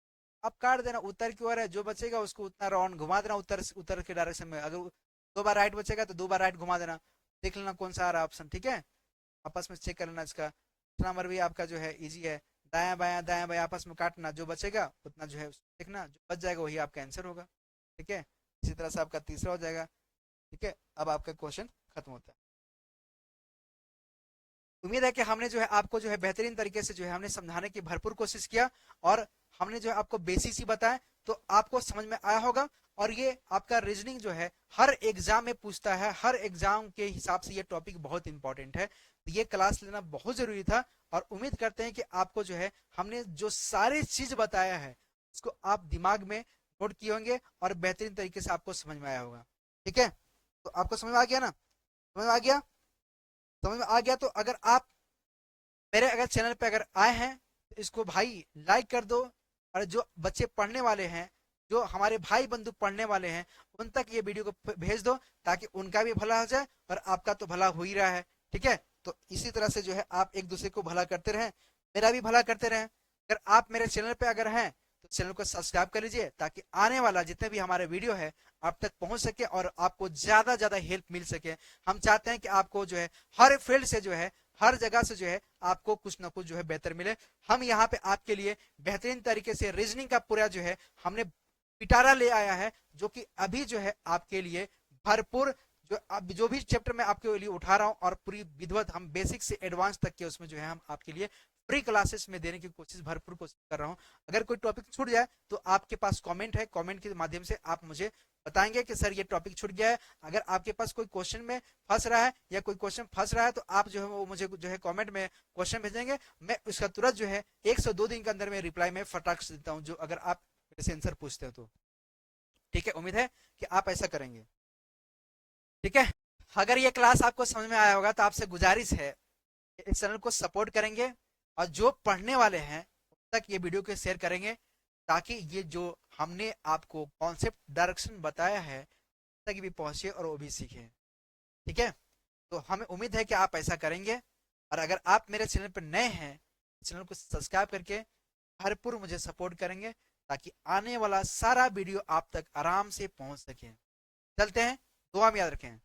अब काट देना, उत्तर की ओर है, जो बचेगा उसको उतना राउंड घुमा देना, उत्तर उत्तर के डायरेक्शन में। अगर 2 बार राइट बचेगा तो 2 बार राइट घुमा देना, देख लेना कौन सा आ रहा है ऑप्शन। ठीक है, आपस में चेक कर लेना। इसका नंबर भी आपका जो है इजी है, दाया बाया आपस में काटना, जो बचेगा उतना जो है देखना, जो बच जाएगा वही आपका आंसर होगा। ठीक है, इसी तरह से आपका तीसरा हो जाएगा। ठीक है, अब आपका क्वेश्चन खत्म होता है। उम्मीद है कि हमने जो है आपको जो है बेहतरीन तरीके से जो है हमने समझाने की भरपूर कोशिश किया और हमने जो है आपको बेसिक्स ही बताया, तो आपको समझ में आया होगा। और ये आपका रीजनिंग जो है हर एग्जाम में पूछता है, हर एग्जाम के हिसाब से ये टॉपिक बहुत इंपॉर्टेंट है, तो ये क्लास लेना बहुत जरूरी था। और उम्मीद करते हैं कि आपको जो है हमने जो सारी चीज बताया है उसको आप दिमाग में नोट किए होंगे और बेहतरीन तरीके से आपको समझ में आया होगा। ठीक है, तो आपको समझ में आ गया ना, समझ में आ गया, समझ में आ गया। तो अगर आप मेरे अगर चैनल पे अगर आए हैं तो इसको भाई लाइक कर दो, और जो बच्चे पढ़ने वाले हैं, जो हमारे भाई बंधु पढ़ने वाले हैं, उन तक ये वीडियो को भेज दो, ताकि उनका भी भला हो जाए और आपका तो भला हो ही रहा है। ठीक है, तो इसी तरह से जो है आप एक दूसरे को भला करते रहें, मेरा भी भला करते रहें। अगर आप मेरे चैनल पे अगर हैं तो चैनल को सब्सक्राइब कर लीजिए, ताकि आने वाला जितने भी हमारे वीडियो है आप तक पहुंच सके और आपको ज्यादा ज्यादा हेल्प मिल सके। हम चाहते हैं कि आपको जो है हर फील्ड से जो है, हर जगह से जो है आपको कुछ ना कुछ जो है बेहतर मिले। हम यहाँ पे आपके लिए बेहतरीन तरीके से रीजनिंग का पूरा जो है हमने पिटारा ले आया है, जो कि अभी जो है आपके लिए भरपूर, जो अब जो भी चैप्टर मैं आपके लिए उठा रहा हूँ और पूरी विधिवत हम बेसिक से एडवांस तक के उसमें जो है हम आपके लिए फ्री क्लासेस में देने की कोशिश, भरपूर कोशिश कर रहा हूँ। अगर कोई टॉपिक छूट जाए तो आपके पास कमेंट है, कमेंट के माध्यम से आप मुझे बताएंगे कि सर ये टॉपिक छूट गया है। अगर आपके पास कोई क्वेश्चन में फंस रहा है या कोई क्वेश्चन फंस रहा है तो आप जो है वो मुझे जो है कमेंट में क्वेश्चन भेजेंगे, मैं उसका तुरंत जो है 1 से 2 दिन के अंदर में रिप्लाई में फटाक से देता हूँ, जो अगर आप मेरे से आंसर पूछते हो तो। ठीक है, उम्मीद है कि आप ऐसा करेंगे। ठीक है, अगर ये क्लास आपको समझ में आया होगा तो आपसे गुजारिश है इस चैनल को सपोर्ट करेंगे और जो पढ़ने वाले हैं उन तक ये वीडियो को शेयर करेंगे, ताकि ये जो हमने आपको कॉन्सेप्ट डायरेक्शन बताया है तक भी पहुंचे और वो भी सीखे। ठीक है, तो हमें उम्मीद है कि आप ऐसा करेंगे। और अगर आप मेरे चैनल पर नए हैं, चैनल को सब्सक्राइब करके भरपूर मुझे सपोर्ट करेंगे, ताकि आने वाला सारा वीडियो आप तक आराम से पहुंच सके। चलते हैं, दुआ में याद रखें।